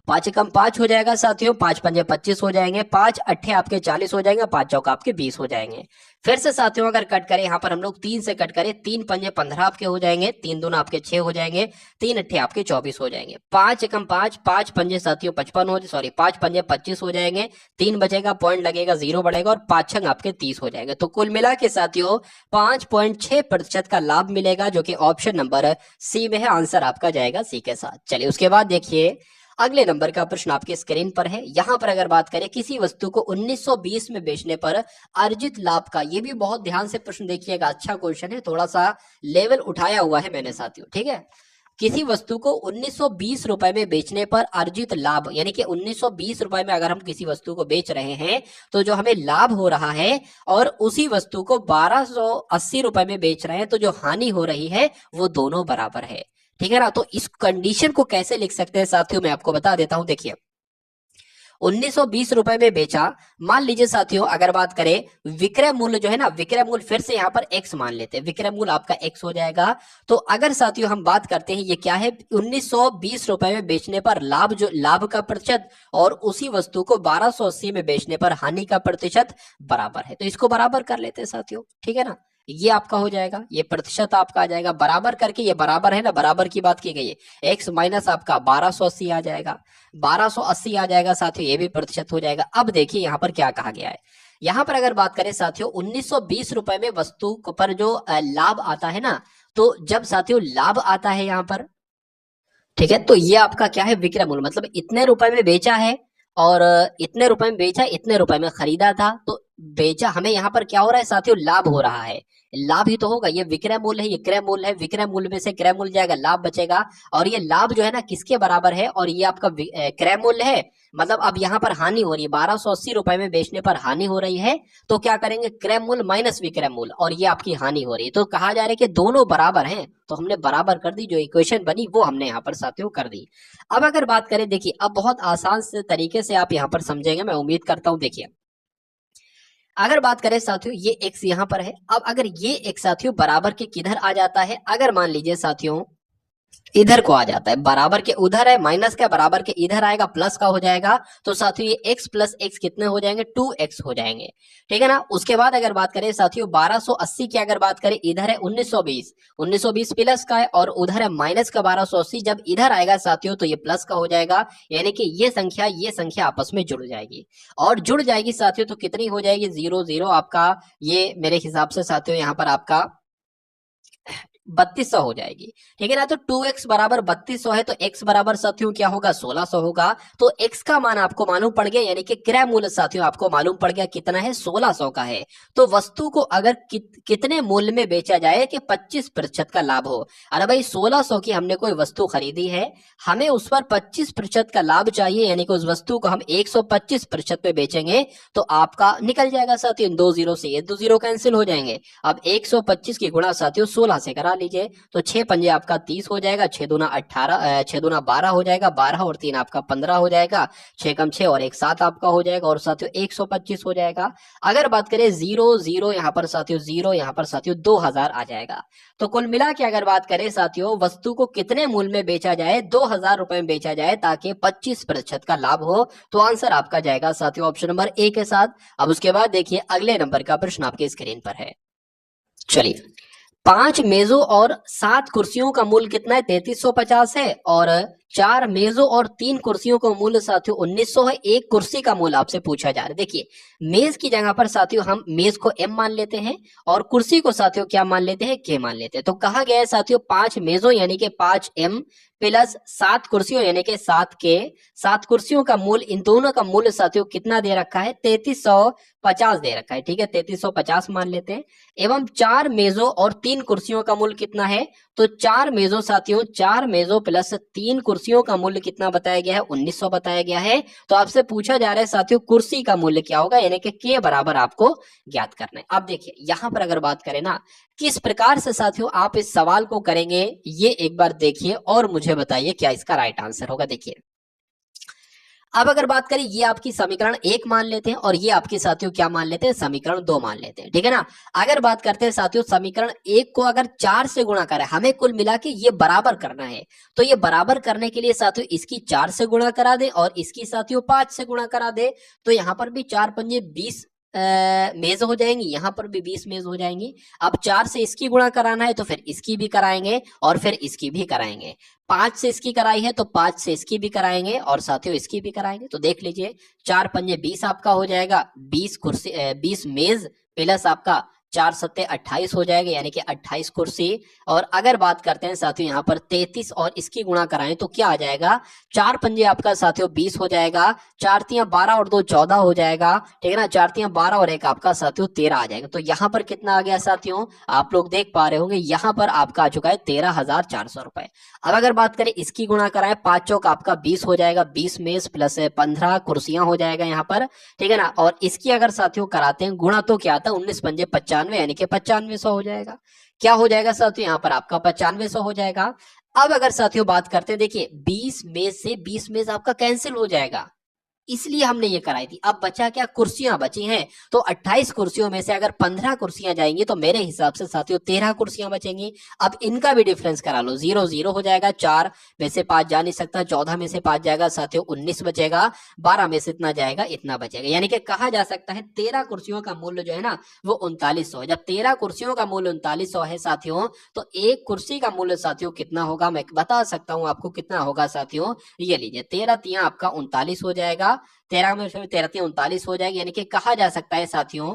5 कम 5 हो जाएगा साथियों, 5 पंजे 25 हो जाएंगे, 5 अट्ठे आपके 40 हो जाएंगे, 5 चौका आपके 20 हो जाएंगे। फिर से साथियों अगर कट करें, यहाँ पर हम लोग 3 से कट करें, 3 पंजे 15 आपके हो जाएंगे, 3 दूना आपके 6 हो जाएंगे, 3 अट्ठे आपके 24 हो जाएंगे। 5 कम 5, 5 पंजे साथियों 55 हो, सॉरी 5 पंजे 25 हो जाएंगे, 3 बचेगा, पॉइंट लगेगा, 0 बढ़ेगा और 5 छंग आपके 30 हो जाएगा। तो कुल मिला के साथियों 5.6% का लाभ मिलेगा, जो कि ऑप्शन नंबर सी में है। आंसर आपका जाएगा सी के साथ। चलिए उसके बाद देखिए अगले नंबर का प्रश्न आपके स्क्रीन पर है। यहां पर अगर बात करें किसी वस्तु को 1920 में बेचने पर अर्जित लाभ का, ये भी बहुत ध्यान से प्रश्न देखिएगा, अच्छा क्वेश्चन है, थोड़ा सा लेवल उठाया हुआ है मैंने साथियों, ठीक है। किसी वस्तु को 1920 रुपए में बेचने पर अर्जित लाभ, यानी कि 1920 रुपए में अगर हम किसी वस्तु को बेच रहे हैं तो जो हमें लाभ हो रहा है, और उसी वस्तु को 1280 रुपए में बेच रहे हैं तो जो हानि हो रही है वो दोनों बराबर है। ठीक है ना। तो इस कंडीशन को कैसे लिख सकते हैं साथियों, मैं आपको बता देता हूं। देखिए 1920 रुपए में बेचा, मान लीजिए साथियों अगर बात करें विक्रय मूल्य जो है ना, विक्रय मूल्य फिर से यहाँ पर x मान लेते हैं, विक्रय मूल्य आपका x हो जाएगा। तो अगर साथियों हम बात करते हैं ये क्या है, 1920 रुपए में बेचने पर लाभ, जो लाभ का प्रतिशत, और उसी वस्तु को 1280 में बेचने पर हानि का प्रतिशत बराबर है। तो इसको बराबर कर लेते हैं साथियों, ठीक है ना। ये आपका हो जाएगा, ये प्रतिशत आपका आ जाएगा, बराबर करके, ये बराबर है ना, बराबर की बात की गई है, x माइनस आपका 1280 आ जाएगा, 1280 आ जाएगा साथियों, ये भी प्रतिशत हो जाएगा। अब देखिए यहाँ पर क्या कहा गया है, यहाँ पर अगर बात करें साथियों 1920 रुपए में वस्तु पर जो लाभ आता है ना, तो जब साथियों लाभ आता है यहाँ पर, ठीक है, तो ये आपका क्या है, विक्रय मूल्य, मतलब इतने रुपए में बेचा है और इतने रुपए में बेचा, इतने रुपए में खरीदा था, तो बेचा, हमें यहाँ पर क्या हो रहा है साथियों, लाभ हो रहा है, लाभ ही तो होगा। ये विक्रय मूल्य है, ये क्रय मूल्य है, विक्रय मूल्य में से क्रय मूल्य जाएगा, लाभ बचेगा, और ये लाभ जो है ना किसके बराबर है, और ये आपका क्रय मूल्य है, मतलब अब यहाँ पर हानि हो रही है, 1280 रुपए में बेचने पर हानि हो रही है, तो क्या करेंगे, क्रय मूल्य माइनस विक्रय मूल्य, और ये आपकी हानि हो रही है, तो कहा जा रहा है कि दोनों बराबर हैं, तो हमने बराबर कर दी, जो इक्वेशन बनी वो हमने यहाँ पर साथियों कर दी। अब अगर बात करें, देखिए अब बहुत आसान से तरीके से आप यहाँ पर समझेंगे, मैं उम्मीद करता हूँ। देखिए अगर बात करें साथियों, ये x यहाँ पर है, अब अगर ये x साथियों बराबर के किधर आ जाता है, अगर मान लीजिए साथियों इधर को आ जाता है, बराबर के उधर है, माइनस का बराबर के इधर आएगा, प्लस का हो जाएगा, तो साथियों ये x प्लस x कितने हो जाएंगे, 2x हो जाएंगे, ठीक है ना। उसके बाद अगर बात करें साथियों 1280 की अगर बात करें, इधर है 1920, 1920 प्लस का है, और उधर है माइनस का 1280, जब इधर आएगा साथियों तो ये प्लस का हो जाएगा, यानी कि ये संख्या आपस में जुड़ जाएगी, और जुड़ जाएगी साथियों तो कितनी हो जाएगी, 0 0 आपका, ये मेरे हिसाब से साथियों यहाँ पर आपका 3200 हो जाएगी, ठीक है ना। तो 2x बराबर 3200 है, तो x बराबर साथियों क्या होगा, 1600 होगा। तो x का मान आपको मालूम पड़ गया, यानी कि क्रय मूल्य साथियों आपको मालूम पड़ गया कितना है, 1600 का है। तो वस्तु को अगर कितने मूल्य में बेचा जाए कि 25% का लाभ हो, अरे भाई 1600 की हमने कोई वस्तु खरीदी है, हमें उस पर 25% का लाभ चाहिए, यानी कि उस वस्तु को हम 125% में बेचेंगे, तो आपका निकल जाएगा साथियों, 2 0 से ये 2 0 कैंसिल हो जाएंगे। अब 125 की गुणा साथियों 16 से करा लीजिए, तो 6 पंजे आपका 30 हो जाएगा, 6 दूना 18, 6 दूना 12 हो जाएगा, 12 और 3 आपका 15 हो जाएगा, 6 कम 6 और 1 7 आपका हो जाएगा, और साथियों 125 हो जाएगा। अगर बात करें 0 0 यहाँ पर साथियों 0 यहाँ पर साथियों 2000 आ जाएगा। तो कुल मिला के अगर बात करें साथियों वस्तु को कितने मूल्य में बेचा जाए, 2000 रुपए में बेचा जाए ताकि 25% का लाभ हो, तो आंसर आपका जाएगा साथियों ऑप्शन नंबर ए के साथ। अब उसके बाद देखिए अगले नंबर का प्रश्न आपके स्क्रीन पर है। चलिए 5 मेजों और 7 कुर्सियों का मूल्य कितना है, 3350 है, और 4 मेजों और 3 कुर्सियों का मूल्य साथियों 1900 है। एक कुर्सी का मूल्य आपसे पूछा जा रहा है। देखिए मेज की जगह पर साथियों हम मेज को m मान लेते हैं, और कुर्सी को साथियों क्या मान लेते हैं, k मान लेते हैं। तो कहा गया है साथियों 5 मेजों यानी कि 5m प्लस 7 कुर्सियों यानी कि 7k, 7 कुर्सियों का मूल्य, इन दोनों का मूल्य साथियों कितना दे रखा है, 3350 दे रखा है, ठीक है, 3350 मान लेते हैं। एवं 4 मेजों और 3 कुर्सियों का मूल्य कितना है, तो 4 मेजों साथियों, 4 मेजों प्लस 3 कुर्सियों का मूल्य कितना बताया गया है, 1900 बताया गया है। तो आपसे पूछा जा रहा है साथियों कुर्सी का मूल्य क्या होगा, यानी कि k बराबर आपको ज्ञात करना है। अब देखिए यहां पर अगर बात करें ना किस प्रकार से साथियों आप इस सवाल को करेंगे, ये एक बार देखिए और मुझे बताइए क्या इसका राइट आंसर होगा। देखिए अब अगर बात करें ये आपकी समीकरण 1 मान लेते हैं, और ये आपके साथियों क्या मान लेते हैं, समीकरण 2 मान लेते हैं, ठीक है ना। अगर बात करते हैं साथियों समीकरण 1 को अगर 4 से गुणा करें, हमें कुल मिला के ये बराबर करना है, तो ये बराबर करने के लिए साथियों इसकी 4 से गुणा करा दे और इसकी साथियों 5 से गुणा करा दे, तो यहाँ पर भी 4 पंजे 20 मेज हो जाएंगी, यहाँ पर भी 20 मेज हो जाएंगी। अब 4 से इसकी गुणा कराना है तो फिर इसकी भी कराएंगे और फिर इसकी भी कराएंगे। 5 से इसकी कराई है तो 5 से इसकी भी कराएंगे और साथियों इसकी भी कराएंगे। तो देख लीजिए 4 पंजे 20 आपका हो जाएगा, 20 कुर्सी 20 मेज प्लस आपका 4 सत्ते 28 हो जाएगा, यानी कि 28 कुर्सी। और अगर बात करते हैं साथियों यहाँ पर 33 और इसकी गुणा कराएं तो क्या आ जाएगा, 4 पंजे आपका साथियों 20 हो जाएगा, 4 तियां 12 और 2 14 हो जाएगा, ठीक है ना, 4 तियां 12 और 1 आपका साथियों 13 आ जाएगा। तो यहाँ पर कितना आ गया साथियों, आप लोग देख पा रहे होंगे यहाँ पर आपका आ चुका है 13,400 रुपए। अब अगर बात करें इसकी गुणा कराएं, 5 चौक आपका 20 हो जाएगा, 20 मेज प्लस 15 कुर्सियां हो जाएगा यहाँ पर, ठीक है ना। और इसकी अगर साथियों कराते हैं गुणा तो क्या आता है, 19 पंजे 95 95 यानी कि 9500 हो जाएगा। क्या हो जाएगा साथियों, यहाँ पर आपका 9500 हो जाएगा। अब अगर साथियों बात करते हैं, देखिए 20 में से 20 में से आपका कैंसिल हो जाएगा, इसलिए हमने ये कराई थी। अब बचा क्या, कुर्सियां बची हैं, तो 28 कुर्सियों में से अगर 15 कुर्सियां जाएंगी तो मेरे हिसाब से साथियों 13 कुर्सियां बचेंगी। अब इनका भी डिफरेंस करा लो, 0 0 हो जाएगा, 4 में से 5 जा नहीं सकता, 14 में से 5 जाएगा साथियों 19 बचेगा, 12 में से इतना जाएगा, इतना बचेगा। यानी कि कहा जा सकता है 13 कुर्सियों का मूल्य जो है ना वो 3900 है। जब 13 कुर्सियों का मूल्य 3900 है साथियों, तो एक कुर्सी का मूल्य साथियों कितना होगा, मैं बता सकता हूं आपको कितना होगा साथियों। ये लीजिए 13 तिया आपका 39 हो जाएगा, 13 में 13 तिया 39 हो जाएगी। यानी कि कहा जा सकता है साथियों,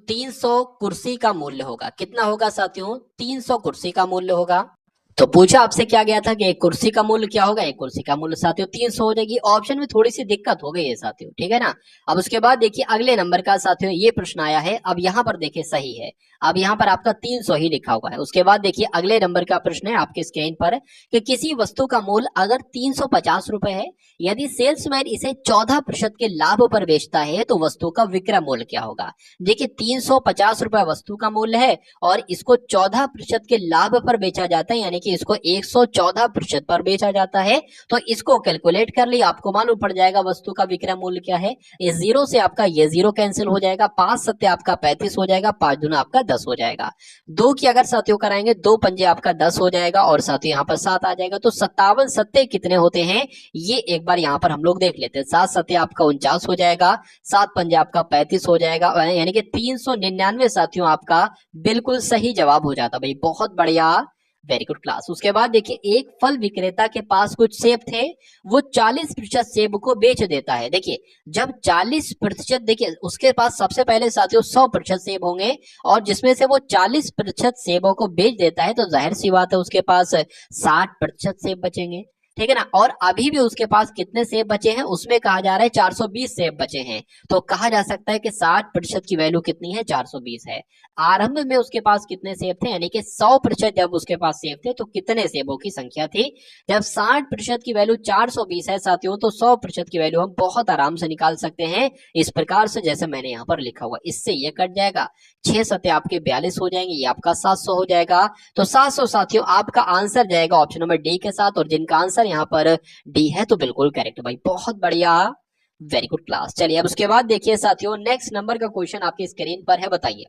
300 कुर्सी का मूल्य होगा। कितना होगा साथियों, 300 कुर्सी का मूल्य होगा। तो पूछा आपसे क्या गया था कि एक कुर्सी का मूल्य क्या होगा, एक कुर्सी का मूल्य साथियों 300 हो जाएगी। ऑप्शन में थोड़ी सी दिक्कत हो गई है साथियों, ठीक है ना। अब उसके बाद देखिए अगले नंबर का साथियों ये प्रश्न आया है। अब यहाँ पर देखिए सही है, अब यहाँ पर आपका 300 ही लिखा हुआ है। उसके बाद देखिए अगले नंबर का प्रश्न है आपके स्क्रीन पर कि किसी वस्तु का मूल्य अगर 350 रुपए है, यदि सेल्समैन इसे 14% के लाभ पर बेचता है तो वस्तु का विक्रय मूल्य क्या होगा। देखिए 350 रुपए वस्तु का मूल्य है और इसको 14% के लाभ पर बेचा जाता है, यानी कि इसको 114% पर बेचा जाता है। तो इसको कैलकुलेट कर लिया, आपको मालूम पड़ जाएगा वस्तु का विक्रय मूल्य क्या है। इस जीरो से आपका ये जीरो कैंसिल हो जाएगा, 5 सत्ते आपका 35 हो जाएगा, 5 दूना आपका 10 हो जाएगा। 2 की अगर साथियों कराएंगे 2 पंजे आपका 10 हो जाएगा और साथियों यहाँ पर 7 आ जाएगा। तो 57 सत्ते कितने होते हैं ये एक बार यहाँ पर हम लोग देख लेते हैं। 7 सत्ते आपका 49 हो जाएगा, 7 पंजे आपका 35 हो जाएगा, यानी कि 399 साथियों आपका बिल्कुल सही जवाब हो जाता। भाई बहुत बढ़िया, वेरी गुड क्लास। उसके बाद देखिए एक फल विक्रेता के पास कुछ सेब थे, वो 40% सेब को बेच देता है। देखिए जब 40%, देखिए उसके पास सबसे पहले साथियों 100% सेब होंगे और जिसमें से वो 40% सेबों को बेच देता है, तो जाहिर सी बात है उसके पास 60% सेब बचेंगे, ठीक है ना। और अभी भी उसके पास कितने सेब बचे हैं, उसमें कहा जा रहा है 420 सेब बचे हैं। तो कहा जा सकता है कि 60% की वैल्यू कितनी है, 420 है। आरंभ में उसके पास कितने सेब थे, यानी कि 100% जब उसके पास सेब थे तो कितने सेबों की संख्या थी। जब 60% की वैल्यू 420 है साथियों, तो 100% की वैल्यू हम बहुत आराम से निकाल सकते हैं इस प्रकार से जैसे मैंने यहाँ पर लिखा हुआ। इससे ये कट जाएगा, 6 सत्ते आपके 42 हो जाएंगे, ये आपका 700 हो जाएगा। तो 700 साथियों आपका आंसर जाएगा ऑप्शन नंबर डी के साथ, और जिनका आंसर यहाँ पर डी है तो बिल्कुल करेक्ट। भाई बहुत बढ़िया, वेरी गुड क्लास। चलिए अब उसके बाद देखिए साथियों नेक्स्ट नंबर का क्वेश्चन आपकी स्क्रीन पर है। बताइए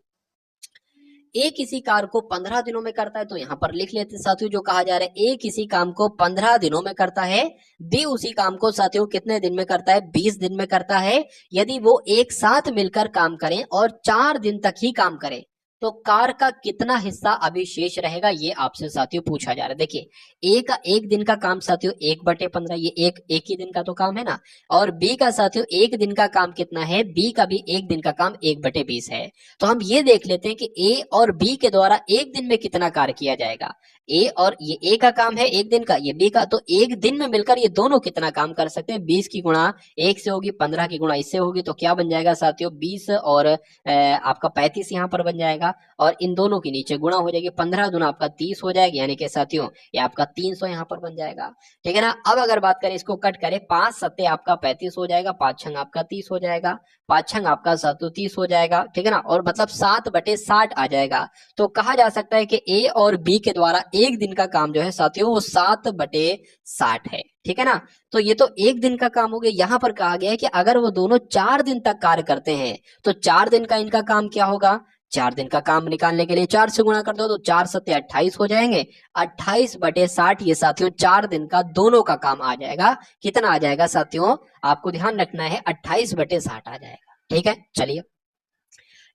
ए किसी कार्य को 15 दिनों में करता है, तो यहां पर लिख लेते साथियों जो कहा जा रहा है ए किसी काम को 15 दिनों में करता है, बी उसी काम को साथियों कितने दिन में करता है, 20 दिन में करता है। यदि वो एक साथ मिलकर काम करें और 4 दिन तक ही काम करें तो कार का कितना हिस्सा अभी शेष रहेगा, ये आपसे साथियों पूछा जा रहा है। देखिए ए का एक दिन का काम साथियों 1/15, ये एक ही दिन का तो काम है ना, और बी का साथियों एक दिन का काम कितना है, बी का भी एक दिन का काम 1/20 है। तो हम ये देख लेते हैं कि ए और बी के द्वारा एक दिन में कितना कार्य किया जाएगा। ए और ये ए का काम है एक दिन का, ये बी का, तो एक दिन में मिलकर ये दोनों कितना काम कर सकते हैं। 20 की गुणा 1 से होगी, 15 की गुणा इससे होगी, तो क्या बन जाएगा साथियों 20 और आपका 35 यहाँ पर बन जाएगा, और इन दोनों के नीचे गुणा हो जाएगी, 15 दूना आपका 30 हो जाएगी, यानी कि साथियों ये आपका 300 यहाँ पर बन जाएगा, ठीक है ना। अब अगर बात करें इसको कट करें, 5 सत्ते आपका 35 हो जाएगा, 5 छंग आपका 30 हो जाएगा, 5 छंग आपका 30 हो जाएगा, ठीक है ना, और मतलब 7/60 आ जाएगा। तो कहा जा सकता है कि ए और बी के द्वारा एक दिन का काम जो है साथियों वो 7/60 है, ठीक है ना। तो ये तो एक दिन का काम हो गया। यहाँ पर कहा गया है कि अगर वो दोनों 4 दिन तक कार्य करते हैं तो 4 दिन का इनका काम क्या होगा। 4 दिन का काम निकालने के लिए 4 से गुणा कर दो तो 4 सत्ते 28 हो जाएंगे, 28/60 ये साथियों 4 दिन का दोनों का काम आ जाएगा। कितना आ जाएगा साथियों, आपको ध्यान रखना है 28/60 आ जाएगा, ठीक है। चलिए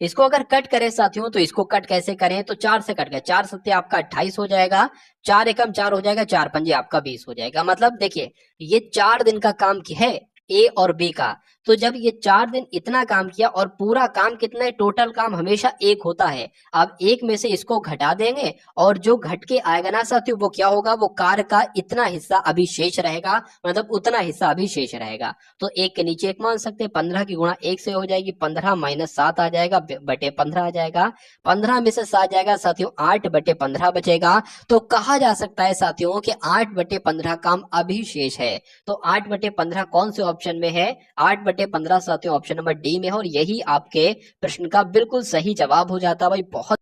इसको अगर कट करें साथियों, तो इसको कट कैसे करें, तो 4 से कट गए, 4 सत्ते आपका 28 हो जाएगा, 4 एकम 4 हो जाएगा, 4 पंजे आपका 20 हो जाएगा। मतलब देखिए ये 4 दिन का काम है ए और बी का, तो जब ये 4 दिन इतना काम किया और पूरा काम कितना है, टोटल काम हमेशा 1 होता है। अब 1 में से इसको घटा देंगे और जो घट के आएगा ना साथियों वो क्या होगा, वो कार्य का इतना हिस्सा अभी शेष रहेगा, मतलब उतना हिस्सा अभी शेष रहेगा। तो 1 के नीचे 1 मान सकते हैं, 15 की गुणा 1 से हो जाएगी, 15 - 7 आ जाएगा, बटे 15 आ जाएगा, 15 में से 7 जाएगा साथियों 8/15 बचेगा। तो कहा जा सकता है साथियों कि 8/15 काम अभी शेष है। तो 8/15 कौन से ऑप्शन में है, 8/15 1/15 साथियों ऑप्शन नंबर डी में है और यही आपके प्रश्न का बिल्कुल सही जवाब हो जाता है भाई। बहुत